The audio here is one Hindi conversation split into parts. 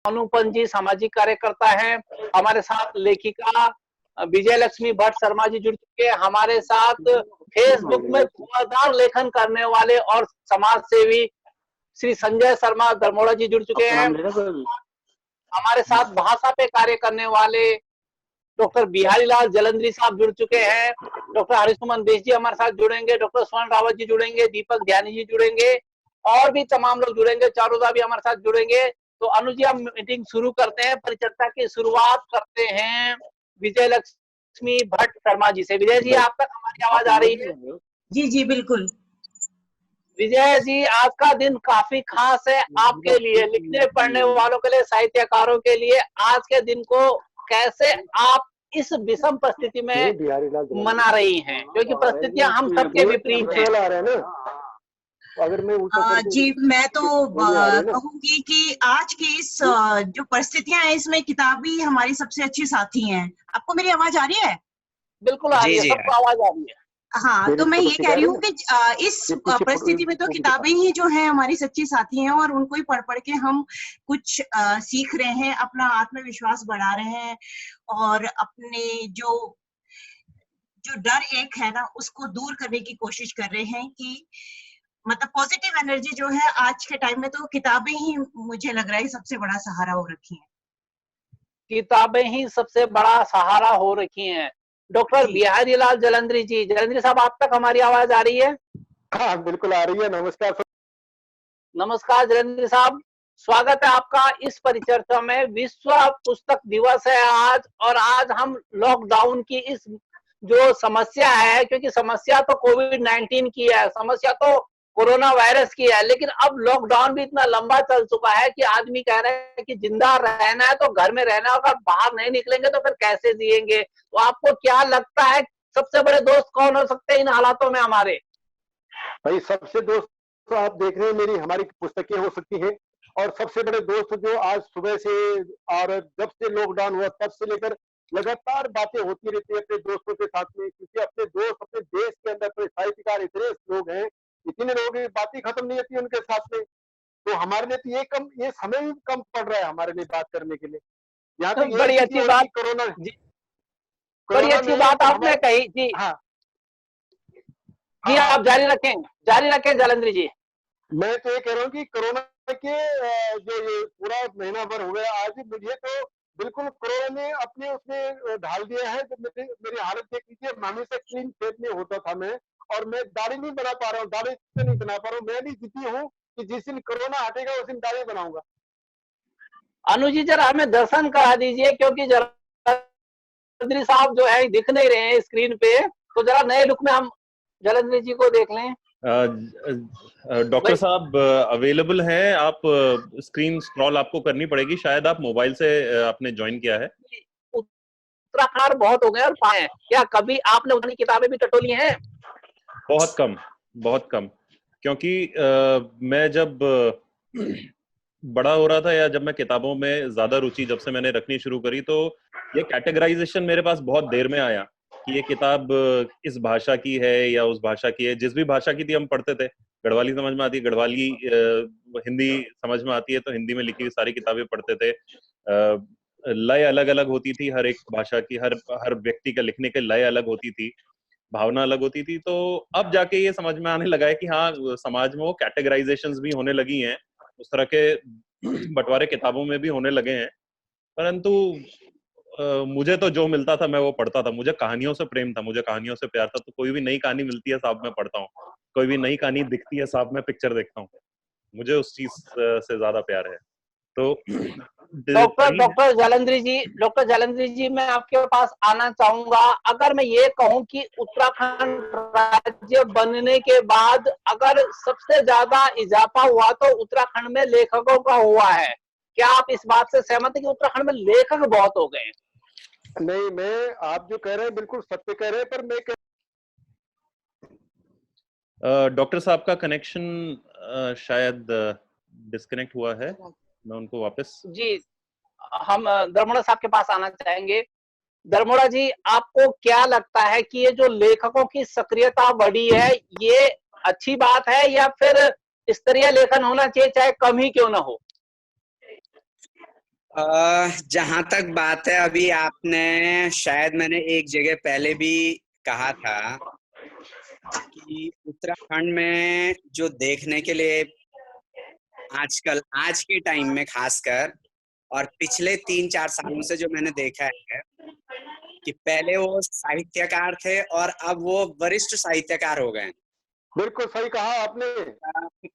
अनुपम जी सामाजिक कार्यकर्ता हैं, हमारे साथ लेखिका विजय लक्ष्मी भट्ट शर्मा जी जुड़ चुके हैं, हमारे साथ फेसबुक में धुआंधार लेखन करने वाले और समाज सेवी श्री संजय शर्मा दरमोड़ा जी जुड़ चुके हैं, हमारे साथ भाषा पे कार्य करने वाले डॉक्टर बिहारी लाल जलंधरी साहब जुड़ चुके हैं, डॉक्टर हरिशुमन देश जी हमारे साथ जुड़ेंगे, डॉक्टर स्वर्ण रावत जी जुड़ेंगे, दीपक ध्यानी जी जुड़ेंगे और भी तमाम लोग जुड़ेंगे, चारुदा भी हमारे साथ जुड़ेंगे। तो अनुज जी हम मीटिंग शुरू करते हैं, परिचर्चा की शुरुआत करते हैं विजय लक्ष्मी भट्ट शर्मा जी से। विजय जी आप तक हमारी आवाज आ रही है? जी जी बिल्कुल। विजय जी आज का दिन काफी खास है आपके लिए, लिखने पढ़ने वालों के लिए, साहित्यकारों के लिए। आज के दिन को कैसे आप इस विषम परिस्थिति में मना रही हैं, क्योंकि परिस्थितियां हम सबके विपरीत हैं। जी मैं तो कहूंगी कि आज की इस जो परिस्थितियां हैं इसमें किताबी हमारी सबसे अच्छी साथी हैं। आपको मेरी आवाज आ रही है? बिल्कुल आ रही है, सबको आवाज आ रही है। हाँ, तो मैं ये कह रही हूँ कि इस परिस्थिति में तो किताबें ही जो हैं हमारी सच्ची साथी हैं और उनको ही पढ़ पढ़ के हम कुछ सीख रहे हैं, अपना आत्मविश्वास बढ़ा रहे हैं और अपने जो डर एक है ना उसको दूर करने की कोशिश कर रहे हैं कि मतलब पॉजिटिव एनर्जी जो है आज के टाइम में तो किताबें ही मुझे लग रहा है सबसे बड़ा सहारा हो रखी हैं। किताबें ही सबसे बड़ा सहारा हो रखी हैं। डॉक्टर बिहारी लाल जलंधरी जी, जलंधरी साहब आप तक हमारी आवाज आ रही है? हाँ बिल्कुल आ रही है। नमस्कार। नमस्कार जलंधरी साहब, स्वागत है आपका इस परिचर्चा में। विश्व पुस्तक दिवस है आज और आज हम लॉकडाउन की इस जो समस्या है, क्योंकि समस्या तो कोविड-19 की है, समस्या तो कोरोना वायरस की है, लेकिन अब लॉकडाउन भी इतना लंबा चल चुका है कि आदमी कह रहे हैं कि जिंदा रहना है तो घर में रहना है, अगर बाहर नहीं निकलेंगे तो फिर कैसे जिएंगे। तो आपको क्या लगता है सबसे बड़े दोस्त कौन हो सकते हैं इन हालातों में हमारे? भाई सबसे दोस्त तो आप देख रहे हैं मेरी हमारी पुस्तकें हो सकती है और सबसे बड़े दोस्त जो आज सुबह से और जब से लॉकडाउन हुआ तब से लेकर लगातार बातें होती रहती है अपने दोस्तों के साथ में, क्योंकि अपने दोस्त अपने देश के अंदर अपने साहित्यकार इतने लोग हैं, इतने लोग बातें खत्म नहीं होती उनके साथ में। तो हमारे लिए तो ये समय भी कम पड़ रहा है हमारे लिए बात करने के लिए। यहाँ तक बड़ी अच्छी बात, बड़ी अच्छी बात आपने कही जी। हाँ जी आप जारी रखें जलंधरी जी। मैं तो ये कह रहा हूँ कि कोरोना के जो ये पूरा महीना भर हो गया, आज मुझे तो बिल्कुल कोरोना ने अपने उसमें ढाल दिया है। तो मेरी हालत देख लीजिए, हमेशा क्लीन शेप में होता था मैं, और मैं दाढ़ी नहीं बना पा रहा हूँ, दाढ़ी नहीं बना पा रहा हूँ। मैं भी जिद्दी हूँ कि जिस दिन कोरोना हटेगा उस दिन दाढ़ी बनाऊंगा। अनुज जी जरा हमें दर्शन करा दीजिए, क्योंकि जलंधरी साहब जो है दिख नहीं रहे हैं स्क्रीन पे, तो जरा नए लुक में हम जलंधरी जी को देख लें। डॉक्टर साहब अवेलेबल हैं? आप स्क्रीन स्क्रॉल आपको करनी पड़ेगी, शायद आप मोबाइल से आपने ज्वाइन किया है। उत्तराखंड बहुत हो गए और पाए, क्या कभी आपने उनकी किताबें भी टटोली हैं? बहुत कम, क्योंकि मैं जब बड़ा हो रहा था या जब मैं किताबों में ज्यादा रुचि जब से मैंने रखनी शुरू करी, तो ये कैटेगराइजेशन मेरे पास बहुत देर में आया कि ये किताब इस भाषा की है या उस भाषा की है। जिस भी भाषा की थी हम पढ़ते थे, गढ़वाली समझ में आती है गढ़वाली, हिंदी समझ में आती है तो हिंदी में लिखी हुई सारी किताबें पढ़ते थे। लय अलग अलग होती थी हर एक भाषा की, हर व्यक्ति का लिखने के लय अलग होती थी, भावना अलग होती थी। तो अब जाके ये समझ में आने लगा है कि हाँ, समाज में वो कैटेगराइजेशंस भी होने लगी हैं, उस तरह के बंटवारे किताबों में भी होने लगे हैं। परंतु मुझे तो जो मिलता था मैं वो पढ़ता था। मुझे कहानियों से प्रेम था, मुझे कहानियों से प्यार था। तो कोई भी नई कहानी मिलती है साहब मैं पढ़ता हूँ, कोई भी नई कहानी दिखती है साहब मैं पिक्चर देखता हूँ। मुझे उस चीज से ज्यादा प्यार है। तो डॉक्टर जलंधरी जी मैं आपके पास आना चाहूंगा। अगर मैं ये कहूं कि उत्तराखंड राज्य बनने के बाद अगर सबसे ज्यादा इजाफा हुआ तो उत्तराखंड में लेखकों का हुआ है, क्या आप इस बात से सहमत है कि उत्तराखंड में लेखक बहुत हो गए? नहीं, मैं आप जो कह रहे हैं बिल्कुल सत्य कह रहे हैं, पर मैं डॉक्टर साहब का कनेक्शन शायद डिस्कनेक्ट हुआ है। मैं उनको वापस जी हम दरमोड़ा साहब के पास आना चाहेंगे। दरमोड़ा जी आपको क्या लगता है कि ये जो लेखकों की सक्रियता बढ़ी है ये अच्छी बात है या फिर स्तरीय लेखन होना चाहिए चाहे कम ही क्यों ना हो? जहां तक बात है, अभी आपने, शायद मैंने एक जगह पहले भी कहा था कि उत्तराखंड में जो देखने के लिए आजकल, आज के टाइम में खासकर, और पिछले 3-4 सालों से जो मैंने देखा है कि पहले वो साहित्यकार थे और अब वो वरिष्ठ साहित्यकार हो गए। बिल्कुल सही कहा आपने।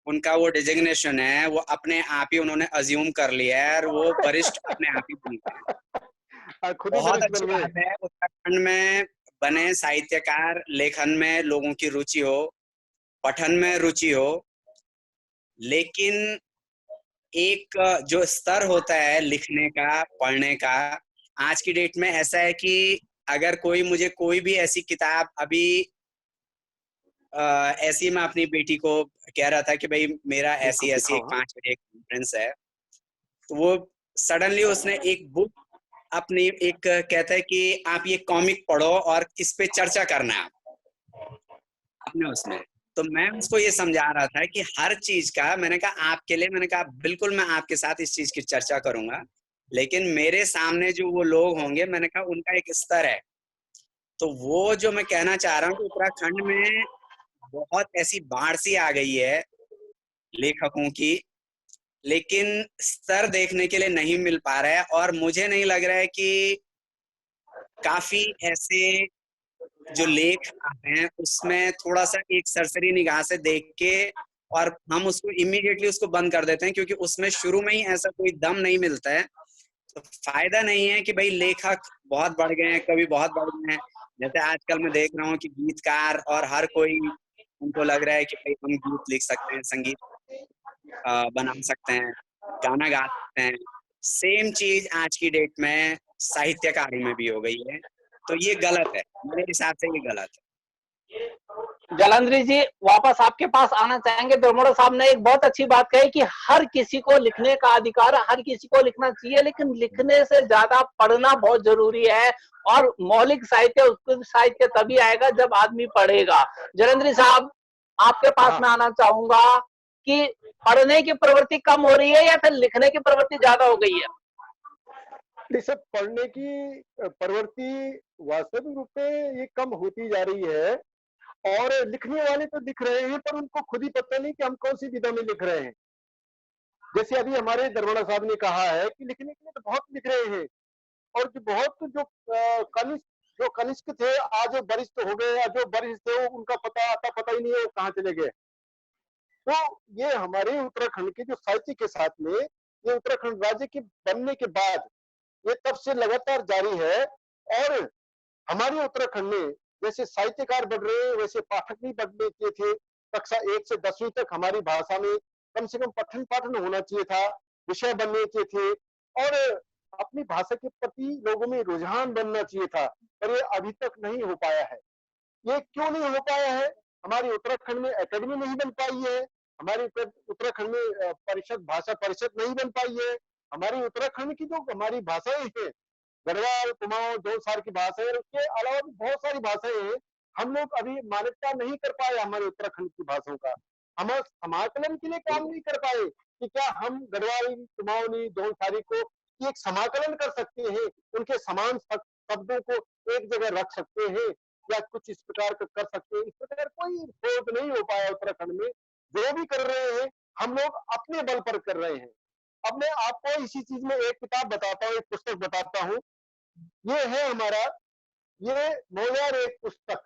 उनका वो डिजिग्नेशन है, वो अपने आप ही उन्होंने अज्यूम कर लिया है और वो वरिष्ठ अपने आप ही बन गए। खुद ही बहुत वरिष्ठ अच्छी बन गए। बात है, उत्तराखंड में बने साहित्यकार, लेखन में लोगों की रुचि हो, पठन में रुचि हो, लेकिन एक जो स्तर होता है लिखने का, पढ़ने का, आज की डेट में ऐसा है कि अगर कोई मुझे कोई भी ऐसी किताब अभी ऐसी, मैं अपनी बेटी को कह रहा था कि भाई मेरा ऐसी ऐसी एक 5 बजे एक कॉन्फ्रेंस है, तो वो सडनली उसने एक बुक अपनी, एक कहता है कि आप ये कॉमिक पढ़ो और इस पे चर्चा करना है अपने उसमें। तो मैं उसको ये समझा रहा था कि हर चीज का, मैंने कहा आपके लिए, मैंने कहा बिल्कुल मैं आपके साथ इस चीज की चर्चा करूंगा, लेकिन मेरे सामने जो वो लोग होंगे, मैंने कहा उनका एक स्तर है। तो वो जो मैं कहना चाह रहा हूँ कि उत्तराखंड में बहुत ऐसी बाढ़ सी आ गई है लेखकों की, लेकिन स्तर देखने के लिए नहीं मिल पा रहा है। और मुझे नहीं लग रहा है कि काफी ऐसे जो लेख आते हैं उसमें थोड़ा सा एक सरसरी निगाह से देख के और हम उसको इमीडिएटली उसको बंद कर देते हैं, क्योंकि उसमें शुरू में ही ऐसा कोई दम नहीं मिलता है। तो फायदा नहीं है कि भाई लेखक बहुत बढ़ गए हैं, कवि बहुत बढ़ गए हैं। जैसे आजकल मैं देख रहा हूँ कि गीतकार और हर कोई, उनको लग रहा है कि भाई हम गीत लिख सकते हैं, संगीत बना सकते हैं, गाना गा सकते हैं। सेम चीज आज की डेट में साहित्यकारी में भी हो गई है, तो ये गलत है, मेरे हिसाब से ये गलत है। जलंधरी जी, वापस आपके पास आना चाहेंगे। धर्मोड़ा साहब ने एक बहुत अच्छी बात कही कि हर किसी को लिखने का अधिकार है, हर किसी को लिखना चाहिए, लेकिन लिखने से ज्यादा पढ़ना बहुत जरूरी है। और मौलिक साहित्य, उत्कृष्ट साहित्य तभी आएगा जब आदमी पढ़ेगा। जलंधरी साहब, आपके पास मैं आना चाहूंगा कि पढ़ने की प्रवृत्ति कम हो रही है या फिर लिखने की प्रवृत्ति ज्यादा हो गई है? सब पढ़ने की प्रवृत्ति वास्तविक रूप में ये कम होती जा रही है, और लिखने वाले तो लिख रहे हैं पर उनको खुद ही पता नहीं कि हम कौन सी विधा में लिख रहे हैं। जैसे अभी हमारे दरबारा साहब ने कहा है कि लिखने के लिए तो बहुत लिख रहे हैं, और जो बहुत जो कनिष्ठ थे आज वरिष्ठ हो गए, या जो वरिष्ठ थे उनका पता ही नहीं है वो कहाँ चले गए। तो ये हमारे उत्तराखंड के जो साहित्य के साथ में, ये उत्तराखंड राज्य के बनने के बाद ये तब से लगातार जारी है। और हमारे उत्तराखंड में जैसे साहित्यकार बढ़ रहे हैं, वैसे पाठक भी बढ़ने चाहिए थे। कक्षा 1 से 10वीं तक हमारी भाषा में कम से कम पठन पाठन होना चाहिए था, विषय बनने चाहिए थे, और अपनी भाषा के प्रति लोगों में रुझान बनना चाहिए था, पर ये अभी तक नहीं हो पाया है। ये क्यों नहीं हो पाया है? हमारी उत्तराखंड में एकेडमी नहीं बन पाई है, हमारी उत्तराखंड में परिषद, भाषा परिषद नहीं बन पाई है। हमारी उत्तराखंड की जो हमारी भाषाएं हैं, गढ़वाल, कुमाऊं, जौनसार की भाषा है, उसके अलावा भी बहुत सारी भाषाएं हैं, हम लोग अभी मान्यता नहीं कर पाए हमारे उत्तराखंड की भाषाओं का। हम समाकलन के लिए काम नहीं कर पाए कि क्या हम गढ़वाली, कुमाऊनी, जौनसारी को एक समाकलन कर सकते हैं, उनके समान शब्दों को एक जगह रख सकते हैं, या कुछ इस प्रकार का कर सकते हैं। इस प्रकार कोई शोध नहीं हो पाया उत्तराखंड में। जो भी कर रहे हैं हम लोग अपने बल पर कर रहे हैं। अब मैं आपको इसी चीज में एक किताब बताता हूँ, एक पुस्तक बताता हूँ। ये है हमारा, ये मोयार एक पुस्तक,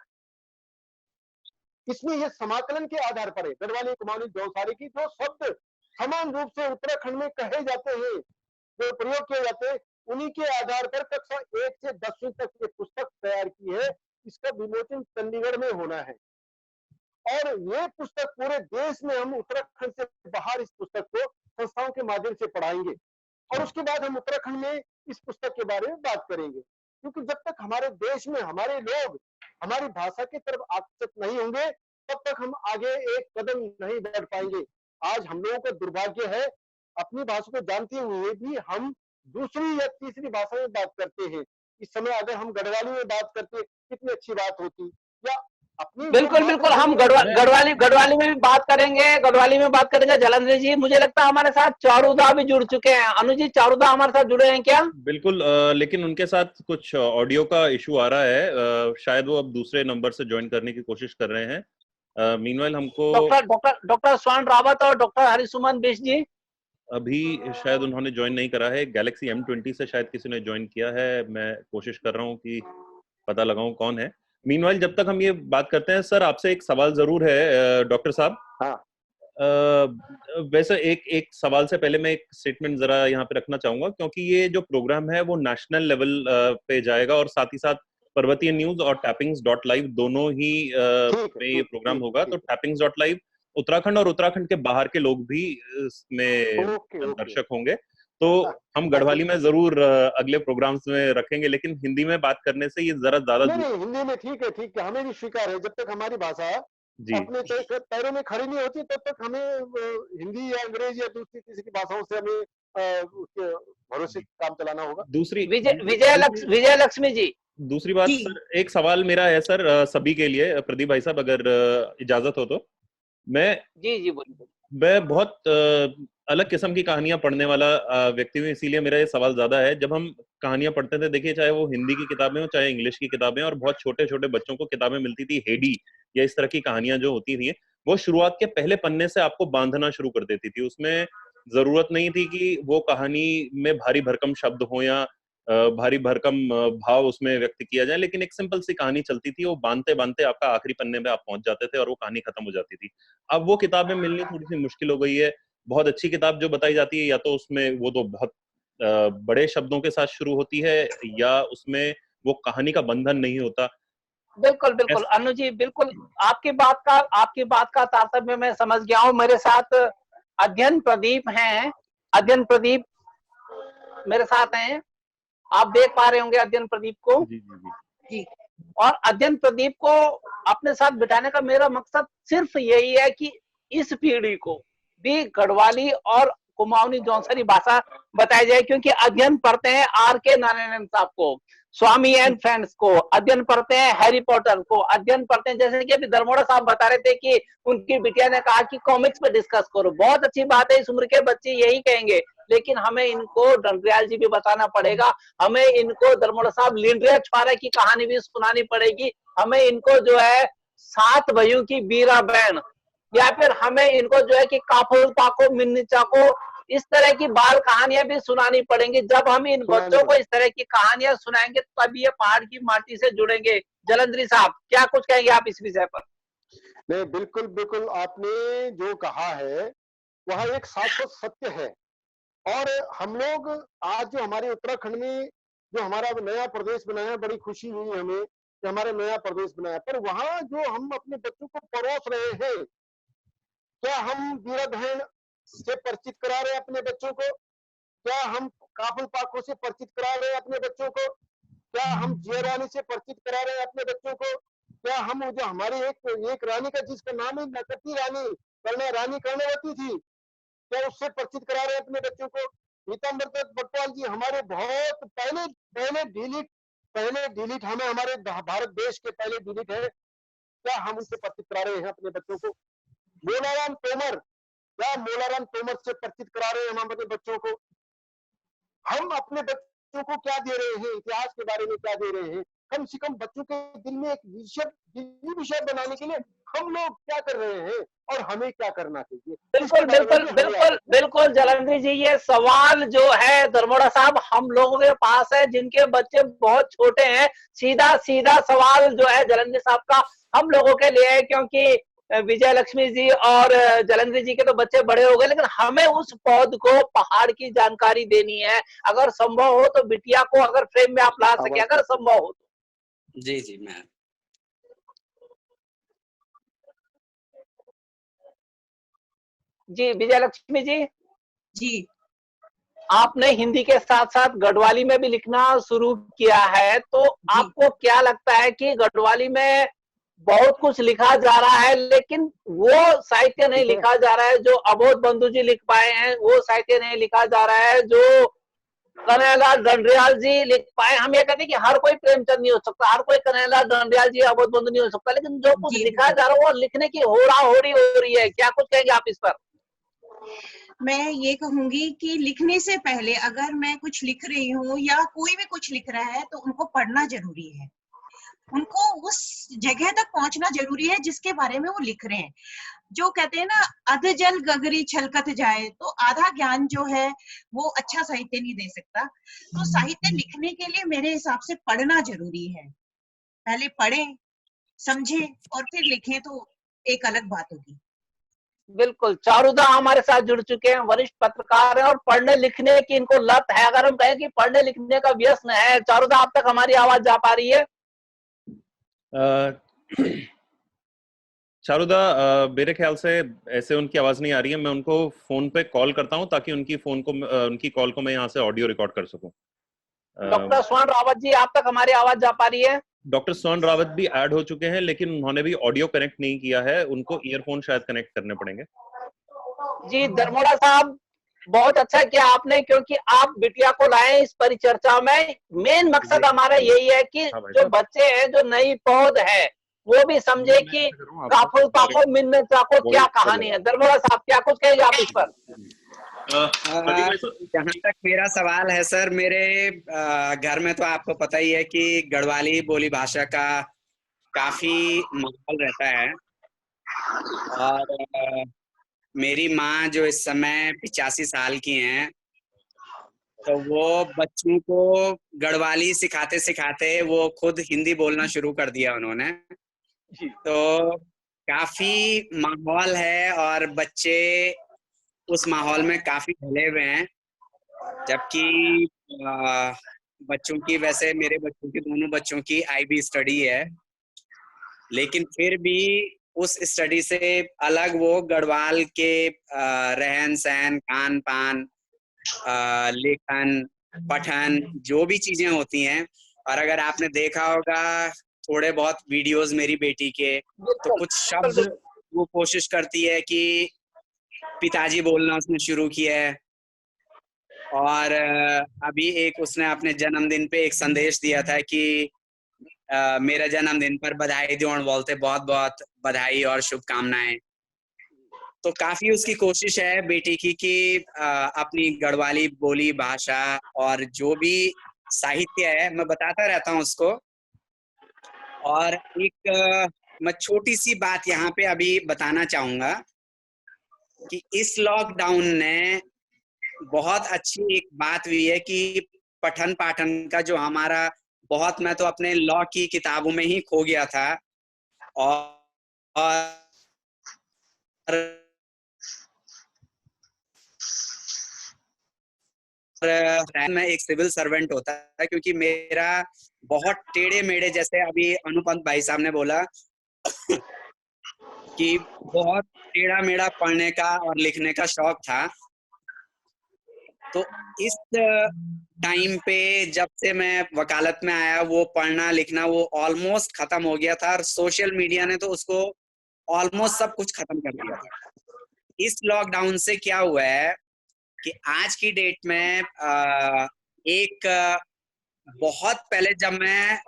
इसमें ये समाकलन के आधार पर है, गढ़वाली, कुमाऊनी, जौनसारी की जो शब्द समान रूप से उत्तराखंड में कहे जाते हैं, जो प्रयोग किए जाते हैं, उन्हीं के आधार पर कक्षा 1 से 10वीं तक ये पुस्तक तैयार की है। इसका विमोचन चंडीगढ़ में होना है, और ये पुस्तक पूरे देश में, हम उत्तराखंड से बाहर इस पुस्तक को संस्थाओं के माध्यम से पढ़ाएंगे, और उसके बाद हम उत्तराखंड में इस पुस्तक के बारे में बात करेंगे। क्योंकि जब तक हमारे देश में हमारे लोग हमारी भाषा की तरफ आकर्षित नहीं होंगे, तब तक हम आगे एक कदम नहीं बढ़ पाएंगे। आज हम लोगों का दुर्भाग्य है, अपनी भाषा को जानते हुए भी हम दूसरी या तीसरी भाषा में बात करते हैं। इस समय अगर हम गढ़वाली में बात करते कितनी अच्छी बात होती, या अपनी बिल्कुल बिल्कुल, हम गढ़वाली में भी बात करेंगे जलंधर जी। मुझे लगता है हमारे साथ चारुदा भी जुड़ चुके हैं। अनुज जी, चारुदा हमारे साथ जुड़े हैं क्या? बिल्कुल, लेकिन उनके साथ कुछ ऑडियो का इशू आ रहा है, शायद वो अब दूसरे नंबर से ज्वाइन करने की कोशिश कर रहे हैं। मीनवाइल हमको डॉक्टर स्वर्ण रावत और डॉक्टर हरिसुमन बिष्ट जी अभी शायद उन्होंने ज्वाइन नहीं करा है। गैलेक्सी M20 से शायद किसी ने ज्वाइन किया है। मैं कोशिश कर रहा हूँ कि पता लगाऊं कौन है। मीनवाइल जब तक हम ये बात करते हैं, सर आपसे एक सवाल जरूर है डॉक्टर साहब। हाँ। वैसे एक एक सवाल से पहले मैं एक स्टेटमेंट जरा यहाँ पे रखना चाहूंगा, क्योंकि ये जो प्रोग्राम है वो नेशनल लेवल पे जाएगा और साथ ही साथ पर्वतीय न्यूज और टैपिंग्स.लाइव दोनों ही में ये प्रोग्राम होगा। तो टैपिंग्स.लाइव उत्तराखंड और उत्तराखंड के बाहर के लोग भी इसमें दर्शक होंगे। तो हम गढ़वाली में जरूर अगले प्रोग्राम्स में रखेंगे, लेकिन हिंदी में बात करने से ये जरा ज्यादा नहीं, हिंदी में ठीक है, हमें भी स्वीकार है। जब तक हमारी भाषा जी अपने पैरों में खड़ी नहीं होती, तब तक हमें हिंदी या अंग्रेजी या दूसरी किसी की भाषाओं से हमें उसके भरोसे काम चलाना होगा। दूसरी विजय लक्ष्मी जी, दूसरी बात सर, एक सवाल मेरा है सर सभी के लिए, प्रदीप भाई साहब अगर इजाजत हो तो। जी बोलिए। मैं बहुत अलग किस्म की कहानियां पढ़ने वाला व्यक्ति हूँ, इसीलिए मेरा ये सवाल ज्यादा है। जब हम कहानियां पढ़ते थे, देखिए चाहे वो हिंदी की किताबें हो चाहे इंग्लिश की किताबें, और बहुत छोटे छोटे बच्चों को किताबें मिलती थी, हेडी या इस तरह की कहानियां जो होती थी, वो शुरुआत के पहले पन्ने से आपको बांधना शुरू कर देती थी। उसमें जरूरत नहीं थी कि वो कहानी में भारी भरकम शब्द हो या भारी भरकम भाव उसमें व्यक्त किया जाए, लेकिन एक सिंपल सी कहानी चलती थी, वो बांधते बांधते आपका आखिरी पन्ने में आप पहुंच जाते थे और वो कहानी खत्म हो जाती थी। अब वो किताबें मिलनी थोड़ी सी मुश्किल हो गई है। बहुत अच्छी किताब जो बताई जाती है, या तो उसमें वो तो बहुत बड़े शब्दों के साथ शुरू होती है, या उसमें वो कहानी का बंधन नहीं होता। बिल्कुल अनु जी, बिल्कुल आपकी बात का तारतम्य मैं समझ गया हूँ। मेरे साथ अध्ययन प्रदीप हैं, अध्ययन प्रदीप मेरे साथ हैं, आप देख पा रहे होंगे अध्ययन प्रदीप को। जी। और अध्ययन प्रदीप को अपने साथ बिठाने का मेरा मकसद सिर्फ यही है कि इस पीढ़ी को भी गढ़वाली और कुमाऊनी जौनसरी भाषा बताई जाए, क्योंकि अध्ययन पढ़ते हैं R.K. नारायणन साहब को, स्वामी एंड फ्रेंड्स को, अध्ययन पढ़ते हैं हैरी पॉटर को, अध्ययन पढ़ते हैं, जैसे कि अभी धर्मोड़ा साहब बता रहे थे कि उनकी बिटिया ने कहा कि कॉमिक्स पे डिस्कस करो। बहुत अच्छी बात है, इस उम्र के बच्चे यही कहेंगे, लेकिन हमें इनको डंडरियाल जी भी बताना पड़ेगा, हमें इनको धर्मोड़ा साहब लिंड्रिया छुआरे की कहानी भी सुनानी पड़ेगी, हमें इनको जो है 7 भाइयों की बीरा बहन, या फिर हमें इनको जो है कि काफुल पाको मिन्नीचा को, इस तरह की बाल कहानियां भी सुनानी पड़ेंगी। जब हम इन बच्चों को इस तरह की कहानियां सुनाएंगे तभी ये पहाड़ की माटी से जुड़ेंगे। जलंधरी साहब, क्या कुछ कहेंगे आप इस विषय पर? नहीं, बिल्कुल आपने जो कहा है वह एक शाश्वत सत्य है। और हम लोग आज जो हमारे उत्तराखंड में जो हमारा नया प्रदेश बनाया, बड़ी खुशी हुई हमें कि हमारा नया प्रदेश बनाया, पर वहां जो हम अपने बच्चों को परोस रहे हैं, क्या हम बीरा बहन से परिचित करा रहे हैं अपने बच्चों को? क्या हम काफुल पाको से परिचित करा रहे हैं अपने बच्चों को? क्या हम जिया रानी से परिचित करा रहे हैं अपने बच्चों को? क्या हम जो हमारी एक रानी का जिसका नाम है नकटी रानी, रानी कर्णवती थी, क्या उससे परिचित करा रहे हैं अपने बच्चों को? पीताम्बर दत्त बटवाल जी हमारे बहुत पहले डिलीट हमें, हमारे भारत देश के पहले डिलीट है, क्या हम उनसे परिचित करा रहे हैं अपने बच्चों को? मोलाराम तोमर, क्या मोलाराम तोमर से परिचित करा रहे हैं हम अपने बच्चों को? हम अपने बच्चों को क्या दे रहे हैं, इतिहास के बारे में क्या दे रहे हैं? कम से कम बच्चों के दिल में एक विषय बनाने के लिए हम लोग क्या कर रहे हैं और हमें क्या करना चाहिए? बिल्कुल जलंधरी जी, ये सवाल जो है धर्मोड़ा साहब हम लोगों के पास है जिनके बच्चे बहुत छोटे हैं। सीधा सवाल जो है जलंधरी साहब का हम लोगों के लिए है, क्योंकि विजय लक्ष्मी जी और जलंधरी जी के तो बच्चे बड़े हो गए, लेकिन हमें उस पौध को पहाड़ की जानकारी देनी है। अगर संभव हो तो बिटिया को अगर फ्रेम में आप ला सके, अगर संभव हो तो। जी मैं जी विजय लक्ष्मी जी, आपने हिंदी के साथ साथ गढ़वाली में भी लिखना शुरू किया है, तो आपको क्या लगता है कि गढ़वाली में बहुत कुछ लिखा जा रहा है, लेकिन वो साहित्य नहीं लिखा जा रहा है जो अबोध बंधु जी लिख पाए हैं, वो साहित्य नहीं लिखा जा रहा है जो कन्हैयालाल दंडयाल जी लिख पाए। हम ये कहते हैं कि हर कोई प्रेमचंद नहीं हो सकता, हर कोई कन्हैयालाल दंडयाल जी अवध बंधु नहीं हो सकता, लेकिन जो कुछ जी लिखा बिल्कुल। जा रहा है वो लिखने की होड़ी हो रही है। क्या कुछ कहेंगे आप इस पर? मैं ये कहूंगी कि लिखने से पहले अगर मैं कुछ लिख रही हूँ या कोई भी कुछ लिख रहा है तो उनको पढ़ना जरूरी है, उनको उस जगह तक पहुंचना जरूरी है जिसके बारे में वो लिख रहे हैं। जो कहते हैं ना, अध जल गगरी छलकत जाए, तो आधा ज्ञान जो है वो अच्छा साहित्य नहीं दे सकता। तो साहित्य लिखने के लिए मेरे हिसाब से पढ़ना जरूरी है। पहले पढ़ें, समझें और फिर लिखें तो एक अलग बात होगी। बिल्कुल, चारुदा हमारे साथ जुड़ चुके हैं, वरिष्ठ पत्रकार हैं और पढ़ने लिखने की इनको लत है। अगर हम कहें कि पढ़ने लिखने का व्यसन है, चारुदा आप तक हमारी आवाज जा पा रही है? चारुदा, मेरे ख्याल से ऐसे उनकी आवाज नहीं आ रही है। मैं उनको फोन पे कॉल करता हूं ताकि उनकी कॉल को मैं यहाँ से ऑडियो रिकॉर्ड कर सकूं। डॉक्टर स्वर्ण रावत जी, आप तक हमारी आवाज जा पा रही है? डॉक्टर स्वर्ण रावत भी ऐड हो चुके हैं, लेकिन उन्होंने भी ऑडियो कनेक्ट नहीं किया है, उनको ईयरफोन शायद कनेक्ट करने पड़ेंगे। जी दरमोड़ा साहब, बहुत अच्छा किया आपने, क्योंकि आप बिटिया को लाए इस परिचर्चा में। मेन मकसद हमारा यही है कि हाँ भाई जो साहब। बच्चे हैं, जो नई पौध है, वो भी समझे कि काफू काफू मिन्नत चाको क्या कहानी है। दरमोड़ा साहब, क्या कुछ कहेंगे आप इस पर? जहाँ तक मेरा सवाल है सर, मेरे घर में तो आपको पता ही है कि गढ़वाली बोली भाषा का काफी माहौल रहता है। और मेरी माँ जो इस समय 85 साल की हैं, तो वो बच्चों को गढ़वाली सिखाते सिखाते वो खुद हिंदी बोलना शुरू कर दिया उन्होंने। तो काफी माहौल है और बच्चे उस माहौल में काफी ढले हुए हैं। जबकि बच्चों की, वैसे मेरे बच्चों की, दोनों बच्चों की IB स्टडी है, लेकिन फिर भी उस स्टडी से अलग वो गढ़वाल के रहन सहन, खान पान, लेखन, पठन, जो भी चीजें होती हैं। और अगर आपने देखा होगा थोड़े बहुत वीडियोस मेरी बेटी के, तो कुछ शब्द वो कोशिश करती है कि पिताजी बोलना उसने शुरू किया है। और अभी एक उसने अपने जन्मदिन पे एक संदेश दिया था कि मेरा जन्मदिन पर बधाई देने बोलते, बहुत बहुत बधाई और शुभकामनाएं। तो काफी उसकी कोशिश है बेटी की कि अपनी गढ़वाली बोली भाषा और जो भी साहित्य है मैं बताता रहता हूँ उसको। और एक मैं छोटी सी बात यहाँ पे अभी बताना चाहूंगा कि इस लॉकडाउन ने बहुत अच्छी एक बात हुई है कि पठन पाठन का जो हमारा बहुत, मैं तो अपने लॉ की किताबों में ही खो गया था। और मैं एक सिविल सर्वेंट होता है, क्योंकि मेरा बहुत टेढ़े मेढ़े, जैसे अभी अनुपंत भाई साहब ने बोला कि बहुत टेढ़ा मेढ़ा पढ़ने का और लिखने का शौक था। तो इस टाइम पे जब से मैं वकालत में आया, वो पढ़ना लिखना वो ऑलमोस्ट खत्म हो गया था, और सोशल मीडिया ने तो उसको ऑलमोस्ट सब कुछ खत्म कर दिया था। इस लॉकडाउन से क्या हुआ है कि आज की डेट में एक बहुत पहले जब मैं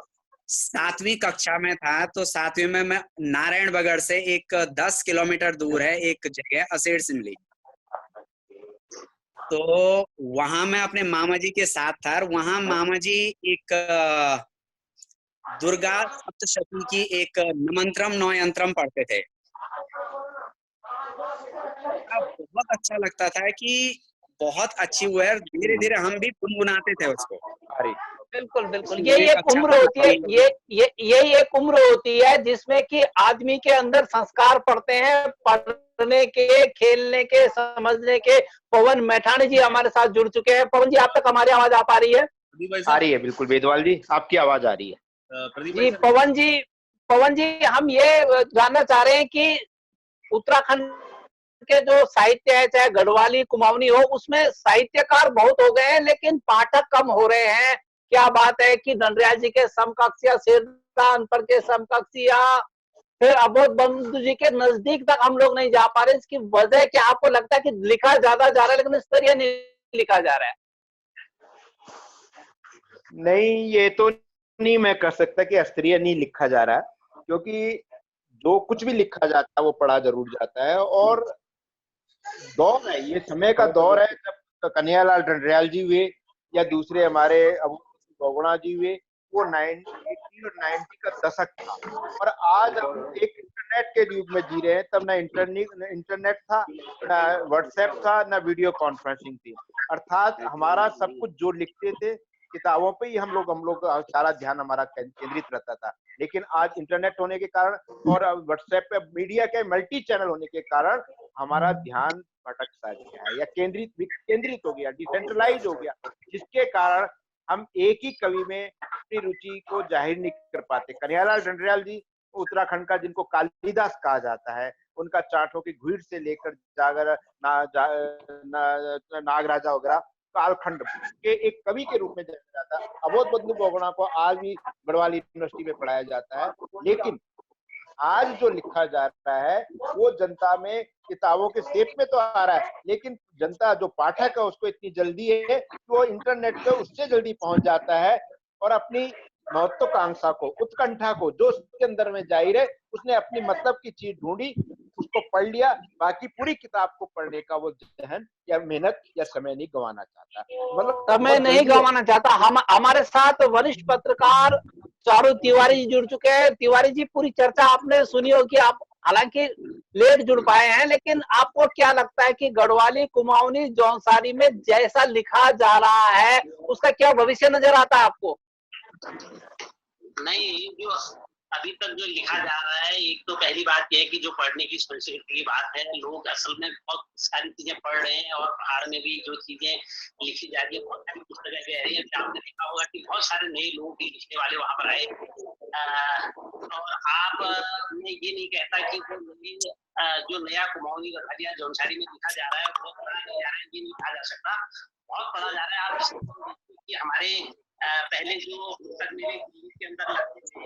7वीं कक्षा में था, तो 7वीं में मैं नारायणबगड़ से एक 10 किलोमीटर दूर है एक जगह असेड़ सिमली, तो वहां मैं अपने मामा जी के साथ था। वहां मामा जी एक दुर्गा सप्तशती की एक नमंत्रम नौयंत्रम पढ़ते थे। बहुत अच्छा लगता था कि बहुत अच्छी हुआ है, धीरे धीरे हम भी गुनगुनाते थे उसको। बिल्कुल बिल्कुल, यही एक उम्र होती है, यही एक उम्र होती है जिसमें कि आदमी के अंदर संस्कार पड़ते हैं, पढ़ने के, खेलने के, समझने के। पवन मैठाणी जी हमारे साथ जुड़ चुके हैं। पवन जी, आप तक हमारी आवाज आ पा रही है? आ रही है, बिल्कुल वेदवाल जी, आपकी आवाज आ रही है। जी पवन जी, हम ये जानना चाह रहे हैं कि उत्तराखंड के जो साहित्य है, चाहे गढ़वाली कुमाऊनी हो, उसमें साहित्यकार बहुत हो गए हैं लेकिन पाठक कम हो रहे हैं। क्या बात है कि दंडयाल जी के समकक्ष या शेरदानपर के समकक्ष या फिर अवध बंधु जी के नजदीक तक हम लोग नहीं जा पा रहे? इसकी वजह क्या आपको लगता है कि लिखा ज्यादा जा रहा है लेकिन स्तरीय नहीं लिखा जा रहा है? नहीं, ये तो नहीं मैं कर सकता कि अस्तरीय नहीं लिखा जा रहा है, क्योंकि जो कुछ भी लिखा जाता है वो पढ़ा जरूर जाता है। और दौर है, ये समय का दौर है जब कन्हैयालाल डंडरियाल जी हुए या दूसरे हमारे बोगुणा जी हुए, वो 80 और 90 का दशक था। और आज हम एक इंटरनेट के युग में जी रहे हैं। तब ना इंटरनेट था, ना व्हाट्सएप था, ना वीडियो कॉन्फ्रेंसिंग थी। अर्थात हमारा सब कुछ जो लिखते थे किताबों पे ही हम लोग सारा ध्यान हमारा केंद्रित रहता था। लेकिन आज इंटरनेट होने के कारण और व्हाट्सएप पे मीडिया के मल्टी चैनल होने के कारण हमारा ध्यान भटक सा गया है या केंद्रित हो गया, डिसेंट्रलाइज हो गया, जिसके कारण हम एक ही कवि में अपनी रुचि को जाहिर नहीं कर पाते। कन्हैयालाल डंडरियाल जी उत्तराखंड का, जिनको कालिदास कहा जाता है, उनका चाटों की भीड़ से लेकर जागर नागराजा वगैरह कालखंड के एक कवि के रूप में जाना जाता है। अबोध बंधु बोगुणा को आज भी गढ़वाल यूनिवर्सिटी में पढ़ाया जाता है। लेकिन आज जो लिखा जा रहा है वो जनता में किताबों के शेप में तो आ रहा है, लेकिन जनता जो पाठक है उसको इतनी जल्दी है कि वो इंटरनेट पे उससे जल्दी पहुंच जाता है और अपनी महत्वाकांक्षा को, उत्कंठा को, जो उसके अंदर में जाहिर है, उसने अपनी मतलब की चीज ढूंढी, उसको पढ़ लिया, बाकी पूरी किताब को पढ़ने का वो जहन या मेहनत या समय नहीं गंवाना चाहता। मतलब समय नहीं गंवाना चाहता। हम हमारे साथ वरिष्ठ पत्रकार चारू तिवारी जी जुड़ चुके हैं। तिवारी जी, पूरी चर्चा आपने सुनी होगी। आप हालांकि लेट जुड़ पाए हैं, लेकिन आपको क्या लगता है कि गढ़वाली, कुमाऊनी, जौनसारी में जैसा लिखा जा रहा है उसका क्या भविष्य नजर आता है आपको? नहीं, जो अभी तक जो लिखा जा रहा है, एक तो पहली बात यह है कि जो पढ़ने की संस्कृति की बात है, लोग असल में बहुत सारी चीजें पढ़ रहे हैं और पहाड़ में भी जो चीजें लिखी जा रही है, बहुत सारी पुस्तकें कह रही है। आपने देखा होगा कि बहुत सारे नए लोग भी लिखने वाले वहां पर आए। और आप मैं ये नहीं कहता कि जो नया कुमाऊनी गढ़वालिया जौनसारी में लिखा जा रहा है बहुत पढ़ा नहीं जा रहा है, ये नहीं कहा जा सकता। बहुत पढ़ा जा रहा है। आप कि हमारे पहले जो पुस्तक मेले के अंदर लगते थे,